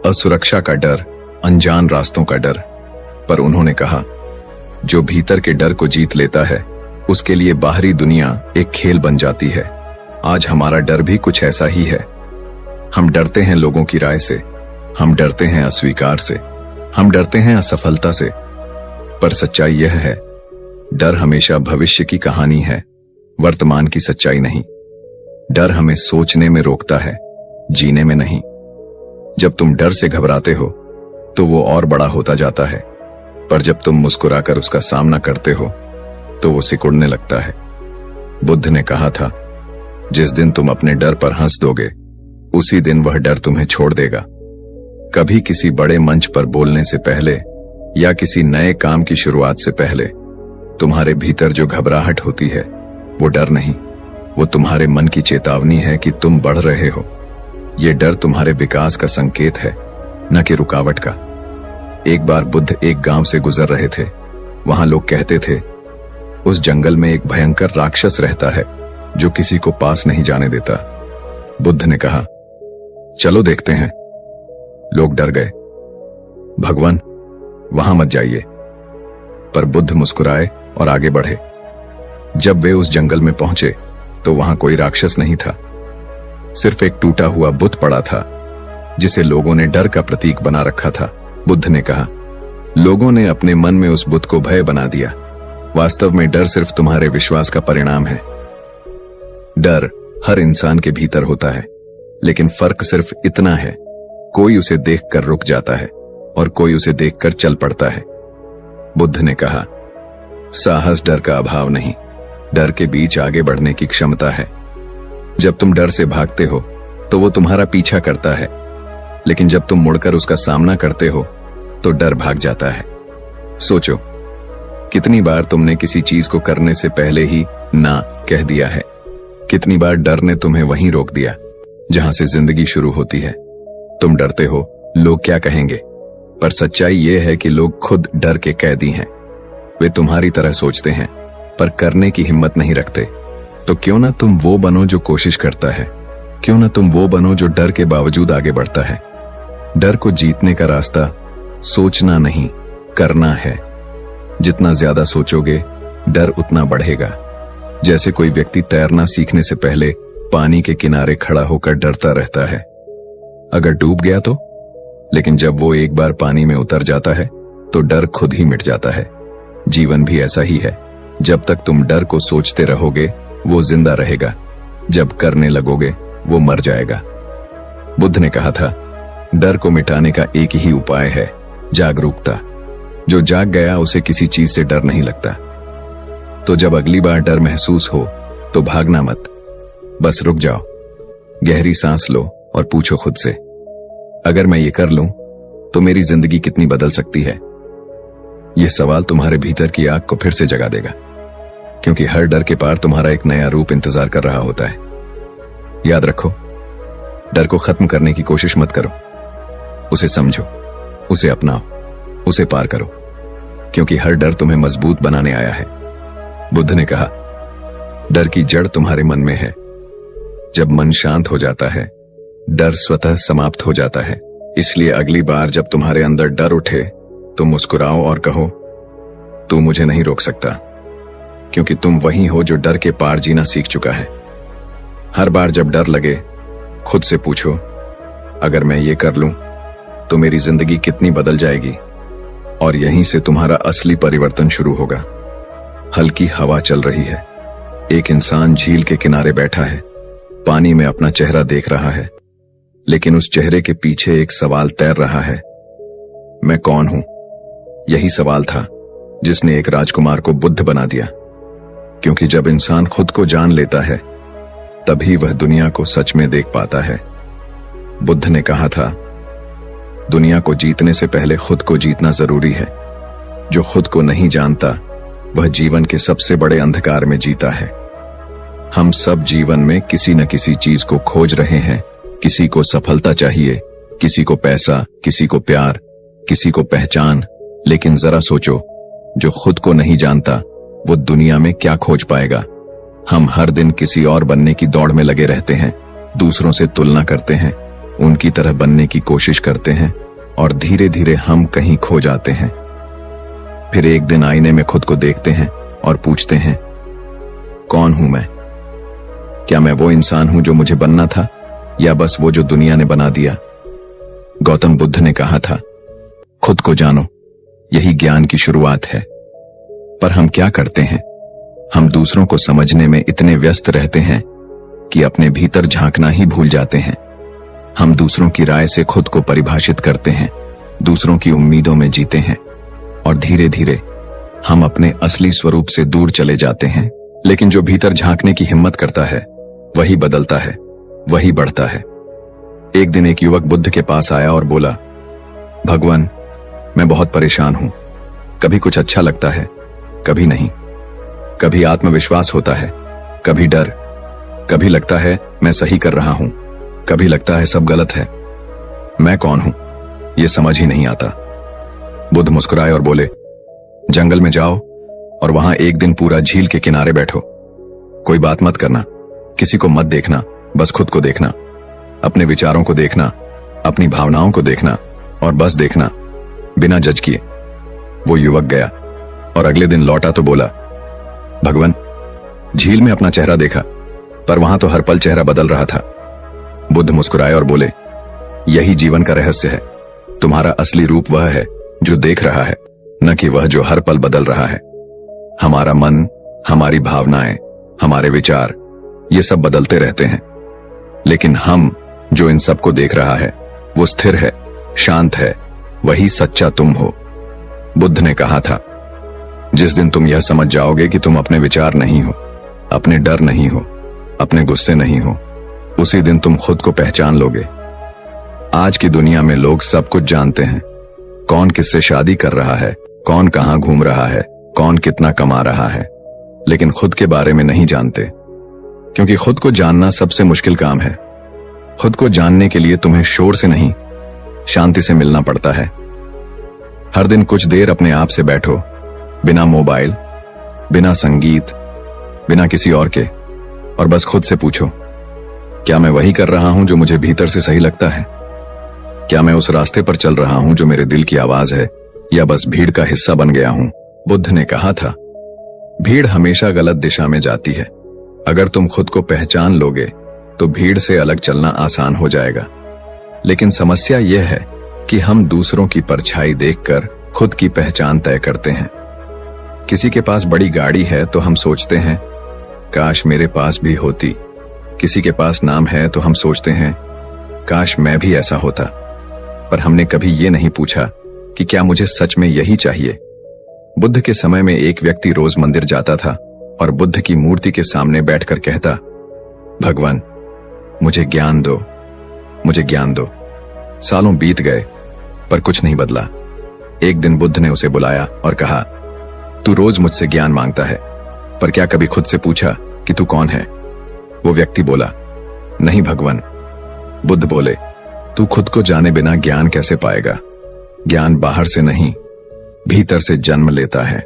असुरक्षा का डर, अनजान रास्तों का डर, पर उन्होंने कहा, जो भीतर के डर को जीत लेता है उसके लिए बाहरी दुनिया एक खेल बन जाती है। आज हमारा डर भी कुछ ऐसा ही है। हम डरते हैं लोगों की राय से, हम डरते हैं अस्वीकार से, हम डरते हैं असफलता से, पर सच्चाई यह है, डर हमेशा भविष्य की कहानी है, वर्तमान की सच्चाई नहीं। डर हमें सोचने में रोकता है, जीने में नहीं। जब तुम डर से घबराते हो तो वो और बड़ा होता जाता है, पर जब तुम मुस्कुराकर उसका सामना करते हो तो वो सिकुड़ने लगता है। बुद्ध ने कहा था, जिस दिन तुम अपने डर पर हंस दोगे उसी दिन वह डर तुम्हें छोड़ देगा। कभी किसी बड़े मंच पर बोलने से पहले या किसी नए काम की शुरुआत से पहले तुम्हारे भीतर जो घबराहट होती है वो डर नहीं, वो तुम्हारे मन की चेतावनी है कि तुम बढ़ रहे हो। ये डर तुम्हारे विकास का संकेत है, न कि रुकावट का। एक बार बुद्ध एक गांव से गुजर रहे थे। वहां लोग कहते थे, उस जंगल में एक भयंकर राक्षस रहता है जो किसी को पास नहीं जाने देता। बुद्ध ने कहा, चलो देखते हैं। लोग डर गए, भगवान वहां मत जाइए। पर बुद्ध मुस्कुराए और आगे बढ़े। जब वे उस जंगल में पहुंचे तो वहां कोई राक्षस नहीं था, सिर्फ एक टूटा हुआ बुत पड़ा था जिसे लोगों ने डर का प्रतीक बना रखा था। बुद्ध ने कहा, लोगों ने अपने मन में उस बुत को भय बना दिया। वास्तव में डर सिर्फ तुम्हारे विश्वास का परिणाम है। डर हर इंसान के भीतर होता है, लेकिन फर्क सिर्फ इतना है, कोई उसे देखकर रुक जाता है और कोई उसे देखकर चल पड़ता है। बुद्ध ने कहा, साहस डर का अभाव नहीं, डर के बीच आगे बढ़ने की क्षमता है। जब तुम डर से भागते हो तो वो तुम्हारा पीछा करता है, लेकिन जब तुम मुड़कर उसका सामना करते हो तो डर भाग जाता है। सोचो, कितनी बार तुमने किसी चीज को करने से पहले ही ना कह दिया है। कितनी बार डर ने तुम्हें वहीं रोक दिया जहां से जिंदगी शुरू होती है। तुम डरते हो लोग क्या कहेंगे, पर सच्चाई यह है कि लोग खुद डर के कैदी हैं। वे तुम्हारी तरह सोचते हैं पर करने की हिम्मत नहीं रखते। तो क्यों ना तुम वो बनो जो कोशिश करता है, क्यों ना तुम वो बनो जो डर के बावजूद आगे बढ़ता है। डर को जीतने का रास्ता सोचना नहीं, करना है। जितना ज्यादा सोचोगे डर उतना बढ़ेगा। जैसे कोई व्यक्ति तैरना सीखने से पहले पानी के किनारे खड़ा होकर डरता रहता है, अगर डूब गया तो। लेकिन जब वो एक बार पानी में उतर जाता है तो डर खुद ही मिट जाता है। जीवन भी ऐसा ही है, जब तक तुम डर को सोचते रहोगे वो जिंदा रहेगा, जब करने लगोगे वो मर जाएगा। बुद्ध ने कहा था, डर को मिटाने का एक ही उपाय है, जागरूकता। जो जाग गया उसे किसी चीज से डर नहीं लगता। तो जब अगली बार डर महसूस हो तो भागना मत, बस रुक जाओ, गहरी सांस लो और पूछो खुद से, अगर मैं ये कर लूं तो मेरी जिंदगी कितनी बदल सकती है। यह सवाल तुम्हारे भीतर की आग को फिर से जगा देगा, क्योंकि हर डर के पार तुम्हारा एक नया रूप इंतजार कर रहा होता है। याद रखो, डर को खत्म करने की कोशिश मत करो, उसे समझो, उसे अपनाओ, उसे पार करो, क्योंकि हर डर तुम्हें मजबूत बनाने आया है। बुद्ध ने कहा, डर की जड़ तुम्हारे मन में है। जब मन शांत हो जाता है डर स्वतः समाप्त हो जाता है। इसलिए अगली बार जब तुम्हारे अंदर डर उठे तो मुस्कुराओ और कहो, तू मुझे नहीं रोक सकता, क्योंकि तुम वही हो जो डर के पार जीना सीख चुका है। हर बार जब डर लगे खुद से पूछो, अगर मैं ये कर लूं तो मेरी जिंदगी कितनी बदल जाएगी। और यहीं से तुम्हारा असली परिवर्तन शुरू होगा। हल्की हवा चल रही है, एक इंसान झील के किनारे बैठा है, पानी में अपना चेहरा देख रहा है, लेकिन उस चेहरे के पीछे एक सवाल तैर रहा है, मैं कौन हूं। यही सवाल था जिसने एक राजकुमार को बुद्ध बना दिया, क्योंकि जब इंसान खुद को जान लेता है तभी वह दुनिया को सच में देख पाता है। बुद्ध ने कहा था, दुनिया को जीतने से पहले खुद को जीतना जरूरी है। जो खुद को नहीं जानता वह जीवन के सबसे बड़े अंधकार में जीता है। हम सब जीवन में किसी न किसी चीज को खोज रहे हैं। किसी को सफलता चाहिए, किसी को पैसा, किसी को प्यार, किसी को पहचान। लेकिन जरा सोचो, जो खुद को नहीं जानता वो दुनिया में क्या खोज पाएगा। हम हर दिन किसी और बनने की दौड़ में लगे रहते हैं, दूसरों से तुलना करते हैं, उनकी तरह बनने की कोशिश करते हैं और धीरे धीरे हम कहीं खो जाते हैं। फिर एक दिन आईने में खुद को देखते हैं और पूछते हैं, कौन हूं मैं? क्या मैं वो इंसान हूं जो मुझे बनना था, या बस वो जो दुनिया ने बना दिया? गौतम बुद्ध ने कहा था, खुद को जानो, यही ज्ञान की शुरुआत है। पर हम क्या करते हैं? हम दूसरों को समझने में इतने व्यस्त रहते हैं कि अपने भीतर झांकना ही भूल जाते हैं। हम दूसरों की राय से खुद को परिभाषित करते हैं, दूसरों की उम्मीदों में जीते हैं और धीरे धीरे हम अपने असली स्वरूप से दूर चले जाते हैं। लेकिन जो भीतर झांकने की हिम्मत करता है वही बदलता है, वही बढ़ता है। एक दिन एक युवक बुद्ध के पास आया और बोला, भगवान, मैं बहुत परेशान हूं। कभी कुछ अच्छा लगता है, कभी नहीं। कभी आत्मविश्वास होता है, कभी डर। कभी लगता है मैं सही कर रहा हूं, कभी लगता है सब गलत है। मैं कौन हूं ये समझ ही नहीं आता। बुद्ध मुस्कुराए और बोले, जंगल में जाओ और वहां एक दिन पूरा झील के किनारे बैठो। कोई बात मत करना, किसी को मत देखना, बस खुद को देखना, अपने विचारों को देखना, अपनी भावनाओं को देखना और बस देखना, बिना जज किए। वो युवक गया और अगले दिन लौटा तो बोला, भगवान, झील में अपना चेहरा देखा, पर वहां तो हर पल चेहरा बदल रहा था। बुद्ध मुस्कुराए और बोले, यही जीवन का रहस्य है। तुम्हारा असली रूप वह है जो देख रहा है, न कि वह जो हर पल बदल रहा है। हमारा मन, हमारी भावनाएं, हमारे विचार, ये सब बदलते रहते हैं, लेकिन हम जो इन सब को देख रहा है वो स्थिर है, शांत है, वही सच्चा तुम हो। बुद्ध ने कहा था, जिस दिन तुम यह समझ जाओगे कि तुम अपने विचार नहीं हो, अपने डर नहीं हो, अपने गुस्से नहीं हो, उसी दिन तुम खुद को पहचान लोगे। आज की दुनिया में लोग सब कुछ जानते हैं, कौन किससे शादी कर रहा है, कौन कहां घूम रहा है, कौन कितना कमा रहा है, लेकिन खुद के बारे में नहीं जानते। क्योंकि खुद को जानना सबसे मुश्किल काम है। खुद को जानने के लिए तुम्हें शोर से नहीं, शांति से मिलना पड़ता है। हर दिन कुछ देर अपने आप से बैठो, बिना मोबाइल, बिना संगीत, बिना किसी और के, और बस खुद से पूछो, क्या मैं वही कर रहा हूं जो मुझे भीतर से सही लगता है? क्या मैं उस रास्ते पर चल रहा हूं जो मेरे दिल की आवाज है, या बस भीड़ का हिस्सा बन गया हूं? बुद्ध ने कहा था, भीड़ हमेशा गलत दिशा में जाती है। अगर तुम खुद को पहचान लोगे तो भीड़ से अलग चलना आसान हो जाएगा। लेकिन समस्या यह है कि हम दूसरों की परछाई देखकर खुद की पहचान तय करते हैं। किसी के पास बड़ी गाड़ी है तो हम सोचते हैं, काश मेरे पास भी होती। किसी के पास नाम है तो हम सोचते हैं, काश मैं भी ऐसा होता। पर हमने कभी ये नहीं पूछा कि क्या मुझे सच में यही चाहिए? बुद्ध के समय में एक व्यक्ति रोज मंदिर जाता था और बुद्ध की मूर्ति के सामने बैठकर कहता, भगवान मुझे ज्ञान दो, मुझे ज्ञान दो। सालों बीत गए पर कुछ नहीं बदला। एक दिन बुद्ध ने उसे बुलाया और कहा, तू रोज मुझसे ज्ञान मांगता है, पर क्या कभी खुद से पूछा कि तू कौन है? वो व्यक्ति बोला, नहीं भगवान। बुद्ध बोले, तू खुद को जाने बिना ज्ञान कैसे पाएगा? ज्ञान बाहर से नहीं, भीतर से जन्म लेता है।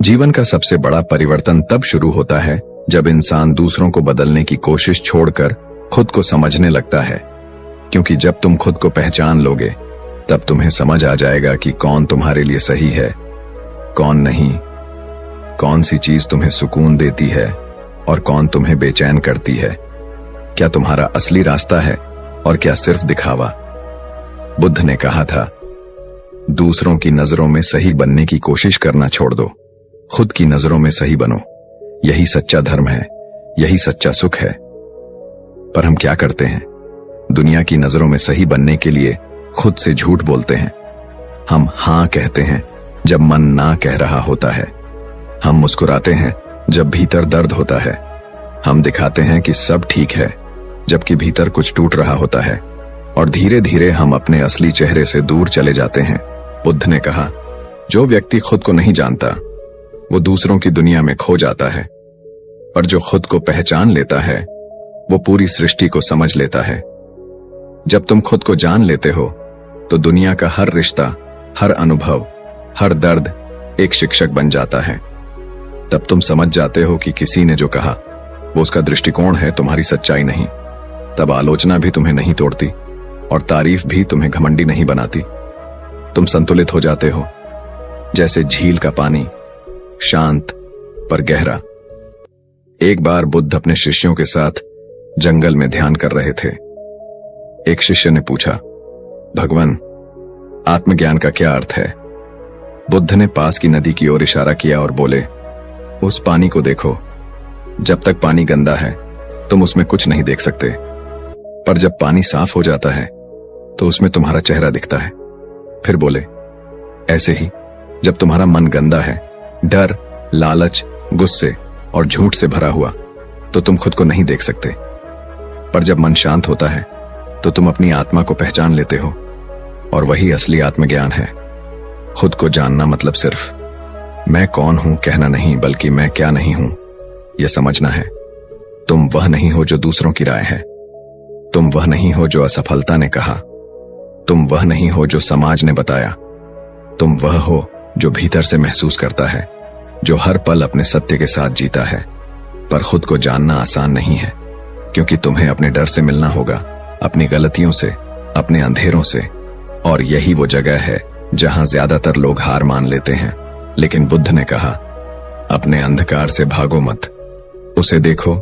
जीवन का सबसे बड़ा परिवर्तन तब शुरू होता है जब इंसान दूसरों को बदलने की कोशिश छोड़कर खुद को समझने लगता है। क्योंकि जब तुम खुद को पहचान लोगे तब तुम्हें समझ आ जाएगा कि कौन तुम्हारे लिए सही है, कौन नहीं, कौन सी चीज तुम्हें सुकून देती है और कौन तुम्हें बेचैन करती है। क्या तुम्हारा असली रास्ता है और क्या सिर्फ दिखावा? बुद्ध ने कहा था, दूसरों की नजरों में सही बनने की कोशिश करना छोड़ दो, खुद की नजरों में सही बनो। यही सच्चा धर्म है, यही सच्चा सुख है। पर हम क्या करते हैं? दुनिया की नजरों में सही बनने के लिए खुद से झूठ बोलते हैं। हम हां कहते हैं जब मन ना कह रहा होता है। हम मुस्कुराते हैं जब भीतर दर्द होता है। हम दिखाते हैं कि सब ठीक है जबकि भीतर कुछ टूट रहा होता है। और धीरे धीरे हम अपने असली चेहरे से दूर चले जाते हैं। बुद्ध ने कहा, जो व्यक्ति खुद को नहीं जानता वो दूसरों की दुनिया में खो जाता है, पर जो खुद को पहचान लेता है वो पूरी सृष्टि को समझ लेता है। जब तुम खुद को जान लेते हो तो दुनिया का हर रिश्ता, हर अनुभव, हर दर्द एक शिक्षक बन जाता है। तब तुम समझ जाते हो कि किसी ने जो कहा वो उसका दृष्टिकोण है, तुम्हारी सच्चाई नहीं। तब आलोचना भी तुम्हें नहीं तोड़ती और तारीफ भी तुम्हें घमंडी नहीं बनाती। तुम संतुलित हो जाते हो, जैसे झील का पानी, शांत पर गहरा। एक बार बुद्ध अपने शिष्यों के साथ जंगल में ध्यान कर रहे थे। एक शिष्य ने पूछा, भगवान आत्मज्ञान का क्या अर्थ है? बुद्ध ने पास की नदी की ओर इशारा किया और बोले, उस पानी को देखो। जब तक पानी गंदा है तुम उसमें कुछ नहीं देख सकते, पर जब पानी साफ हो जाता है तो उसमें तुम्हारा चेहरा दिखता है। फिर बोले, ऐसे ही जब तुम्हारा मन गंदा है, डर, लालच, गुस्से और झूठ से भरा हुआ, तो तुम खुद को नहीं देख सकते। पर जब मन शांत होता है तो तुम अपनी आत्मा को पहचान लेते हो, और वही असली आत्मज्ञान है। खुद को जानना मतलब सिर्फ मैं कौन हूं कहना नहीं, बल्कि मैं क्या नहीं हूं यह समझना है। तुम वह नहीं हो जो दूसरों की राय है, तुम वह नहीं हो जो असफलता ने कहा, तुम वह नहीं हो जो समाज ने बताया, तुम वह हो जो भीतर से महसूस करता है, जो हर पल अपने सत्य के साथ जीता है। पर खुद को जानना आसान नहीं है, क्योंकि तुम्हें अपने डर से मिलना होगा, अपनी गलतियों से, अपने अंधेरों से। और यही वो जगह है जहां ज्यादातर लोग हार मान लेते हैं। लेकिन बुद्ध ने कहा, अपने अंधकार से भागो मत, उसे देखो,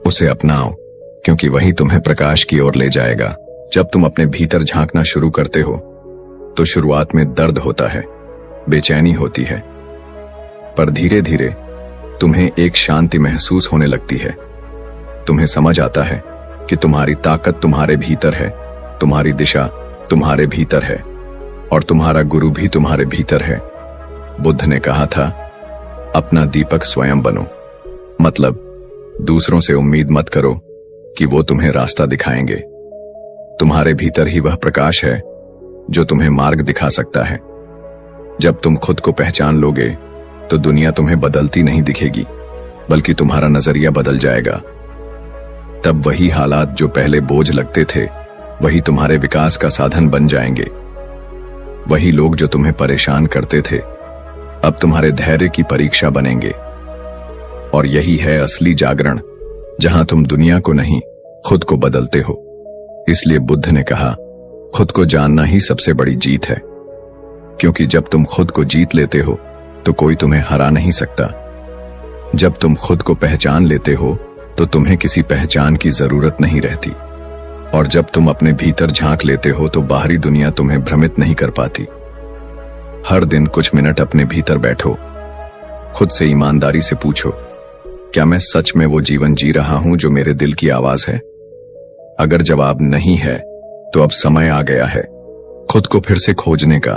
उसे अपनाओ, क्योंकि वही तुम्हें प्रकाश की ओर ले जाएगा। जब तुम अपने भीतर झांकना शुरू करते हो तो शुरुआत में दर्द होता है, बेचैनी होती है, पर धीरे धीरे तुम्हें एक शांति महसूस होने लगती है। तुम्हें समझ आता है कि तुम्हारी ताकत तुम्हारे भीतर है, तुम्हारी दिशा तुम्हारे भीतर है, और तुम्हारा गुरु भी तुम्हारे भीतर है। बुद्ध ने कहा था, अपना दीपक स्वयं बनो। मतलब दूसरों से उम्मीद मत करो कि वो तुम्हें रास्ता दिखाएंगे। तुम्हारे भीतर ही वह प्रकाश है जो तुम्हें मार्ग दिखा सकता है। जब तुम खुद को पहचान लोगे तो दुनिया तुम्हें बदलती नहीं दिखेगी, बल्कि तुम्हारा नजरिया बदल जाएगा। तब वही हालात जो पहले बोझ लगते थे, वही तुम्हारे विकास का साधन बन जाएंगे। वही लोग जो तुम्हें परेशान करते थे, अब तुम्हारे धैर्य की परीक्षा बनेंगे। और यही है असली जागरण, जहां तुम दुनिया को नहीं खुद को बदलते हो। इसलिए बुद्ध ने कहा, खुद को जानना ही सबसे बड़ी जीत है, क्योंकि जब तुम खुद को जीत लेते हो तो कोई तुम्हें हरा नहीं सकता। जब तुम खुद को पहचान लेते हो तो तुम्हें किसी पहचान की जरूरत नहीं रहती, और जब तुम अपने भीतर झांक लेते हो तो बाहरी दुनिया तुम्हें भ्रमित नहीं कर पाती। हर दिन कुछ मिनट अपने भीतर बैठो, खुद से ईमानदारी से पूछो, क्या मैं सच में वो जीवन जी रहा हूं जो मेरे दिल की आवाज है? अगर जवाब नहीं है तो अब समय आ गया है खुद को फिर से खोजने का,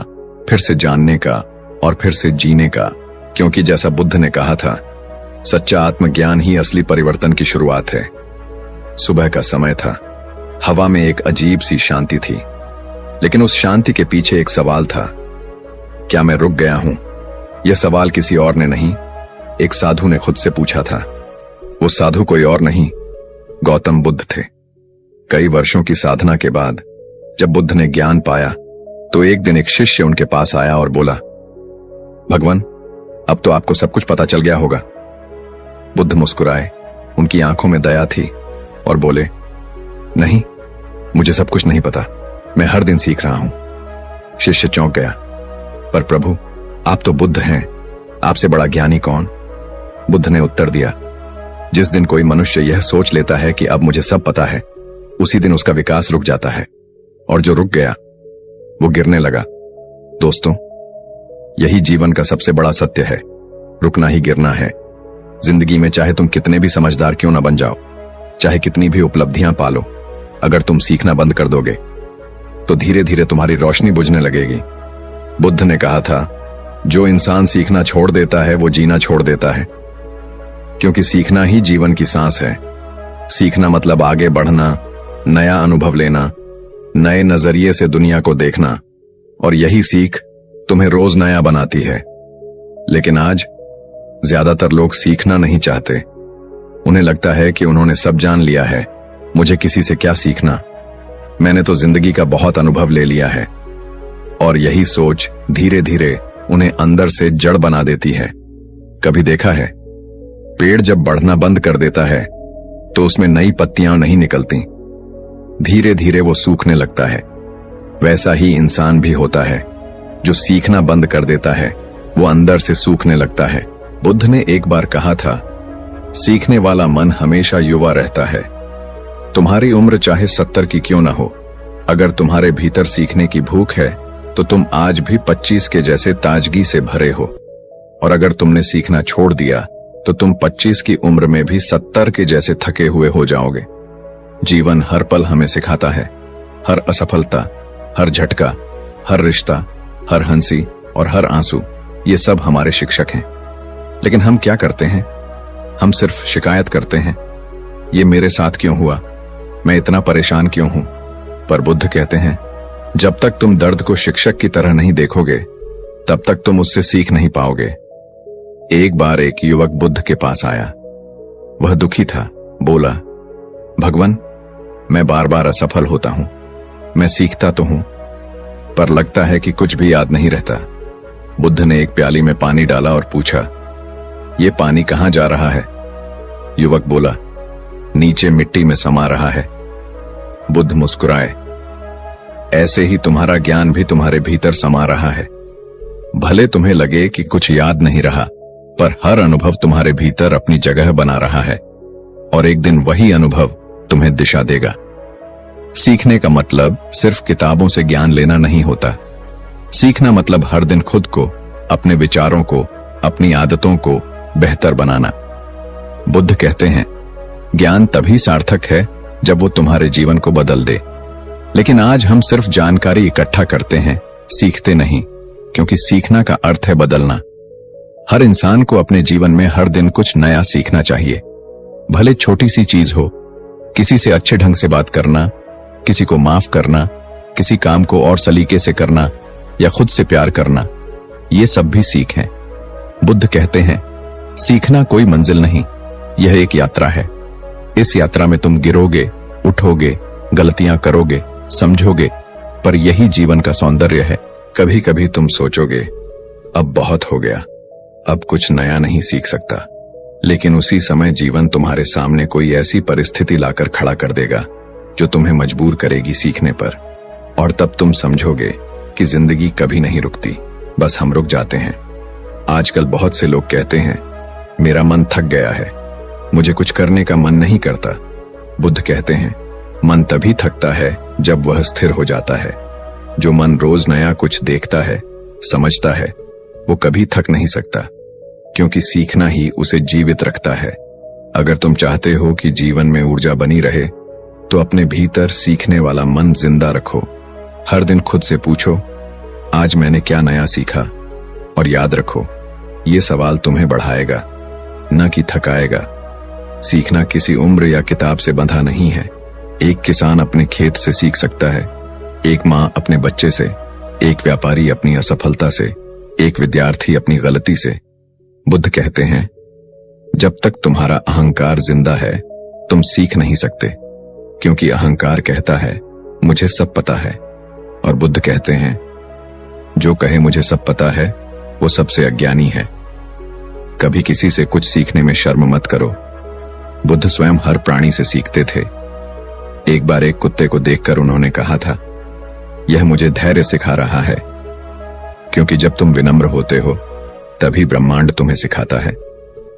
फिर से जानने का और फिर से जीने का, क्योंकि जैसा बुद्ध ने कहा था, सच्चा आत्मज्ञान ही असली परिवर्तन की शुरुआत है। सुबह का समय था, हवा में एक अजीब सी शांति थी, लेकिन उस शांति के पीछे एक सवाल था, क्या मैं रुक गया हूं? यह सवाल किसी और ने नहीं, एक साधु ने खुद से पूछा था। वो साधु कोई और नहीं, गौतम बुद्ध थे। कई वर्षों की साधना के बाद जब बुद्ध ने ज्ञान पाया तो एक दिन एक शिष्य उनके पास आया और बोला, भगवान, अब तो आपको सब कुछ पता चल गया होगा। बुद्ध मुस्कुराए, उनकी आंखों में दया थी और बोले, नहीं, मुझे सब कुछ नहीं पता, मैं हर दिन सीख रहा हूं। शिष्य चौंक गया, पर प्रभु, आप तो बुद्ध हैं, आपसे बड़ा ज्ञानी कौन? बुद्ध ने उत्तर दिया, जिस दिन कोई मनुष्य यह सोच लेता है कि अब मुझे सब पता है, उसी दिन उसका विकास रुक जाता है, और जो रुक गया वो गिरने लगा। दोस्तों, यही जीवन का सबसे बड़ा सत्य है, रुकना ही गिरना है। जिंदगी में चाहे तुम कितने भी समझदार क्यों ना बन जाओ, चाहे कितनी भी उपलब्धियां पालो, अगर तुम सीखना बंद कर दोगे तो धीरे धीरे तुम्हारी रोशनी बुझने लगेगी। बुद्ध ने कहा था, जो इंसान सीखना छोड़ देता है वो जीना छोड़ देता है, क्योंकि सीखना ही जीवन की सांस है। सीखना मतलब आगे बढ़ना, नया अनुभव लेना, नए नजरिए से दुनिया को देखना, और यही सीख तुम्हें रोज नया बनाती है। लेकिन आज ज्यादातर लोग सीखना नहीं चाहते। उन्हें लगता है कि उन्होंने सब जान लिया है, मुझे किसी से क्या सीखना, मैंने तो जिंदगी का बहुत अनुभव ले लिया है। और यही सोच धीरे धीरे उन्हें अंदर से जड़ बना देती है। कभी देखा है, पेड़ जब बढ़ना बंद कर देता है तो उसमें नई पत्तियां नहीं निकलती, धीरे धीरे वो सूखने लगता है। वैसा ही इंसान भी होता है, जो सीखना बंद कर देता है वो अंदर से सूखने लगता है। बुद्ध ने एक बार कहा था, सीखने वाला मन हमेशा युवा रहता है। तुम्हारी उम्र चाहे 70 की क्यों ना हो, अगर तुम्हारे भीतर सीखने की भूख है तो तुम आज भी 25 के जैसे ताजगी से भरे हो, और अगर तुमने सीखना छोड़ दिया तो तुम 25 की उम्र में भी 70 के जैसे थके हुए हो जाओगे। जीवन हर पल हमें सिखाता है, हर असफलता, हर झटका, हर रिश्ता, हर हंसी और हर आंसू, ये सब हमारे शिक्षक हैं। लेकिन हम क्या करते हैं? हम सिर्फ शिकायत करते हैं, ये मेरे साथ क्यों हुआ, मैं इतना परेशान क्यों हूं। पर बुद्ध कहते हैं, जब तक तुम दर्द को शिक्षक की तरह नहीं देखोगे तब तक तुम उससे सीख नहीं पाओगे। एक बार एक युवक बुद्ध के पास आया। वह दुखी था, बोला, भगवान, मैं बार बार असफल होता हूं, मैं सीखता तो हूं पर लगता है कि कुछ भी याद नहीं रहता। बुद्ध ने एक प्याली में पानी डाला और पूछा, ये पानी कहां जा रहा है? युवक बोला, नीचे मिट्टी में समा रहा है। बुद्ध मुस्कुराए, ऐसे ही तुम्हारा ज्ञान भी तुम्हारे भीतर समा रहा है। भले तुम्हें लगे कि कुछ याद नहीं रहा, पर हर अनुभव तुम्हारे भीतर अपनी जगह बना रहा है, और एक दिन वही अनुभव तुम्हें दिशा देगा। सीखने का मतलब सिर्फ किताबों से ज्ञान लेना नहीं होता। सीखना मतलब हर दिन खुद को, अपने विचारों को, अपनी आदतों को बेहतर बनाना। बुद्ध कहते हैं, ज्ञान तभी सार्थक है जब वो तुम्हारे जीवन को बदल दे। लेकिन आज हम सिर्फ जानकारी इकट्ठा करते हैं, सीखते नहीं, क्योंकि सीखना का अर्थ है बदलना। हर इंसान को अपने जीवन में हर दिन कुछ नया सीखना चाहिए, भले छोटी सी चीज हो, किसी से अच्छे ढंग से बात करना, किसी को माफ करना, किसी काम को और सलीके से करना, या खुद से प्यार करना, ये सब भी सीख है। बुद्ध कहते हैं, सीखना कोई मंजिल नहीं, यह एक यात्रा है। इस यात्रा में तुम गिरोगे, उठोगे, गलतियां करोगे, समझोगे, पर यही जीवन का सौंदर्य है। कभी कभी तुम सोचोगे, अब बहुत हो गया, अब कुछ नया नहीं सीख सकता, लेकिन उसी समय जीवन तुम्हारे सामने कोई ऐसी परिस्थिति लाकर खड़ा कर देगा जो तुम्हें मजबूर करेगी सीखने पर। और तब तुम समझोगे कि जिंदगी कभी नहीं रुकती, बस हम रुक जाते हैं। आजकल बहुत से लोग कहते हैं, मेरा मन थक गया है, मुझे कुछ करने का मन नहीं करता। बुद्ध कहते हैं, मन तभी थकता है जब वह स्थिर हो जाता है। जो मन रोज नया कुछ देखता है, समझता है, वो कभी थक नहीं सकता, क्योंकि सीखना ही उसे जीवित रखता है। अगर तुम चाहते हो कि जीवन में ऊर्जा बनी रहे, तो अपने भीतर सीखने वाला मन जिंदा रखो। हर दिन खुद से पूछो, आज मैंने क्या नया सीखा? और याद रखो, ये सवाल तुम्हें बढ़ाएगा, न कि थकाएगा। सीखना किसी उम्र या किताब से बंधा नहीं है। एक किसान अपने खेत से सीख सकता है, एक माँ अपने बच्चे से, एक व्यापारी अपनी असफलता से, एक विद्यार्थी अपनी गलती से। बुद्ध कहते हैं, जब तक तुम्हारा अहंकार जिंदा है, तुम सीख नहीं सकते, क्योंकि अहंकार कहता है, मुझे सब पता है। और बुद्ध कहते हैं, जो कहे मुझे सब पता है, वो सबसे अज्ञानी है। कभी किसी से कुछ सीखने में शर्म मत करो। बुद्ध स्वयं हर प्राणी से सीखते थे। एक बार एक कुत्ते को देखकर उन्होंने कहा था, यह मुझे धैर्य सिखा रहा है, क्योंकि जब तुम विनम्र होते हो, तभी ब्रह्मांड तुम्हें सिखाता है।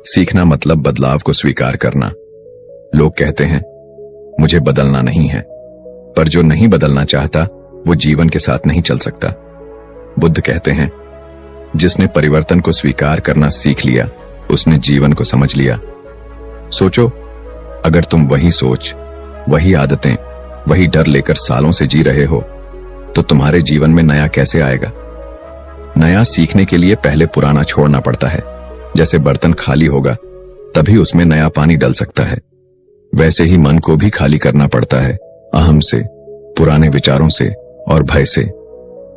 सीखना मतलब बदलाव को स्वीकार करना। लोग कहते हैं, मुझे बदलना नहीं है, पर जो नहीं बदलना चाहता वो जीवन के साथ नहीं चल सकता। बुद्ध कहते हैं, जिसने परिवर्तन को स्वीकार करना सीख लिया, उसने जीवन को समझ लिया। सोचो, अगर तुम वही सोच, वही आदतें, वही डर लेकर सालों से जी रहे हो, तो तुम्हारे जीवन में नया कैसे आएगा? नया सीखने के लिए पहले पुराना छोड़ना पड़ता है। जैसे बर्तन खाली होगा, तभी उसमें नया पानी डल सकता है। वैसे ही मन को भी खाली करना पड़ता है, अहम से, पुराने विचारों से और भय से।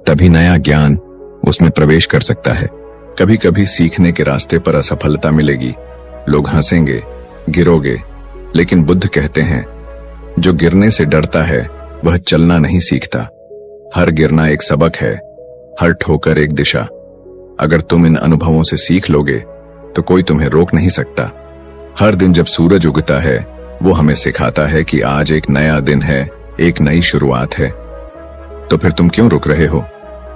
तभी नया ज्ञान उसमें प्रवेश कर सकता है। कभी कभी सीखने के रास्ते पर असफलता मिलेगी, लोग हंसेंगे, गिरोगे, लेकिन बुद्ध कहते हैं, जो गिरने से डरता है वह चलना नहीं सीखता। हर गिरना एक सबक है, हर ठोकर एक दिशा। अगर तुम इन अनुभवों से सीख लोगे, तो कोई तुम्हें रोक नहीं सकता। हर दिन जब सूरज उगता है, वो हमें सिखाता है कि आज एक नया दिन है, एक नई शुरुआत है। तो फिर तुम क्यों रुक रहे हो?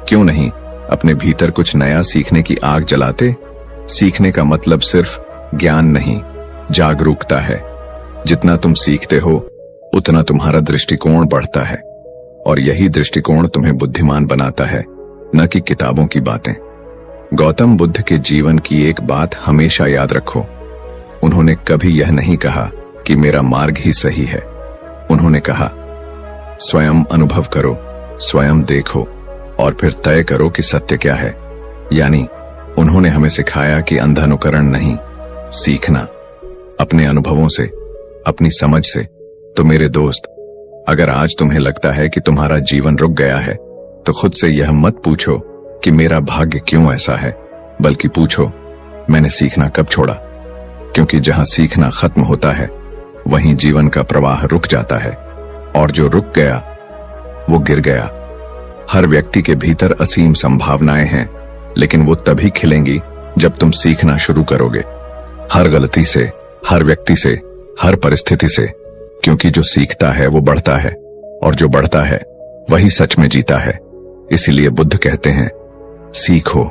क्यों नहीं अपने भीतर कुछ नया सीखने की आग जलाते? सीखने का मतलब सिर्फ ज्ञान नहीं, जागरूकता है। जितना तुम सीखते हो, उतना तुम्हारा दृष्टिकोण बढ़ता है, और यही दृष्टिकोण तुम्हें बुद्धिमान बनाता है, न कि किताबों की बातें। गौतम बुद्ध के जीवन की एक बात हमेशा याद रखो। उन्होंने कभी यह नहीं कहा कि मेरा मार्ग ही सही है। उन्होंने कहा, स्वयं अनुभव करो, स्वयं देखो, और फिर तय करो कि सत्य क्या है। यानी उन्होंने हमें सिखाया कि अंधानुकरण नहीं, सीखना अपने अनुभवों से, अपनी समझ से। तो मेरे दोस्त, अगर आज तुम्हें लगता है कि तुम्हारा जीवन रुक गया है, तो खुद से यह मत पूछो कि मेरा भाग्य क्यों ऐसा है, बल्कि पूछो, मैंने सीखना कब छोड़ा? क्योंकि जहां सीखना खत्म होता है, वहीं जीवन का प्रवाह रुक जाता है, और जो रुक गया वो गिर गया। हर व्यक्ति के भीतर असीम संभावनाएं हैं, लेकिन वो तभी खिलेंगी जब तुम सीखना शुरू करोगे। हर गलती से, हर व्यक्ति से, हर परिस्थिति से, क्योंकि जो सीखता है वो बढ़ता है, और जो बढ़ता है वही सच में जीता है। इसीलिए बुद्ध कहते हैं, सीखो,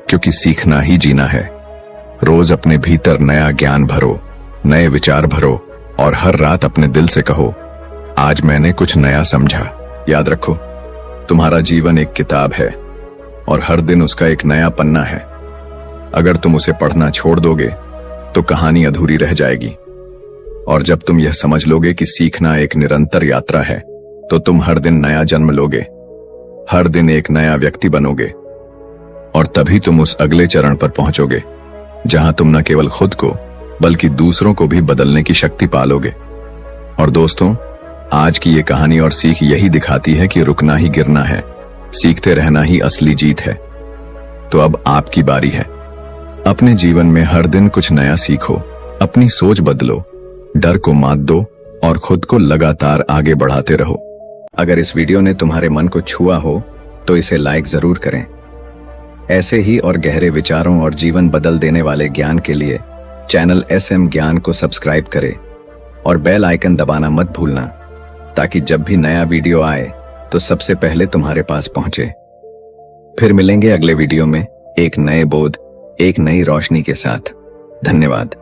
क्योंकि सीखना ही जीना है। रोज अपने भीतर नया ज्ञान भरो, नए विचार भरो, और हर रात अपने दिल से कहो, आज मैंने कुछ नया समझा। याद रखो, तुम्हारा जीवन एक किताब है, और हर दिन उसका एक नया पन्ना है। अगर तुम उसे पढ़ना छोड़ दोगे, तो कहानी अधूरी रह जाएगी। और जब तुम यह समझ लोगे कि सीखना एक निरंतर यात्रा है, तो तुम हर दिन नया जन्म लोगे, हर दिन एक नया व्यक्ति बनोगे, और तभी तुम उस अगले चरण पर पहुंचोगे, जहां तुम न केवल खुद को, बल्कि दूसरों को भी बदलने की शक्ति पालोगे। और दोस्तों, आज की ये कहानी और सीख यही दिखाती है कि रुकना ही गिरना है, सीखते रहना ही असली जीत है। तो अब आपकी बारी है। अपने जीवन में हर दिन कुछ नया सीखो, अपनी सोच बदलो, डर को मात दो, और खुद को लगातार आगे बढ़ाते रहो। अगर इस वीडियो ने तुम्हारे मन को छुआ हो, तो इसे लाइक जरूर करें। ऐसे ही और गहरे विचारों और जीवन बदल देने वाले ज्ञान के लिए चैनल SM ज्ञान को सब्सक्राइब करें और बेल आइकन दबाना मत भूलना, ताकि जब भी नया वीडियो आए तो सबसे पहले तुम्हारे पास पहुंचे। फिर मिलेंगे अगले वीडियो में एक नए बोध, एक नई रोशनी के साथ। धन्यवाद।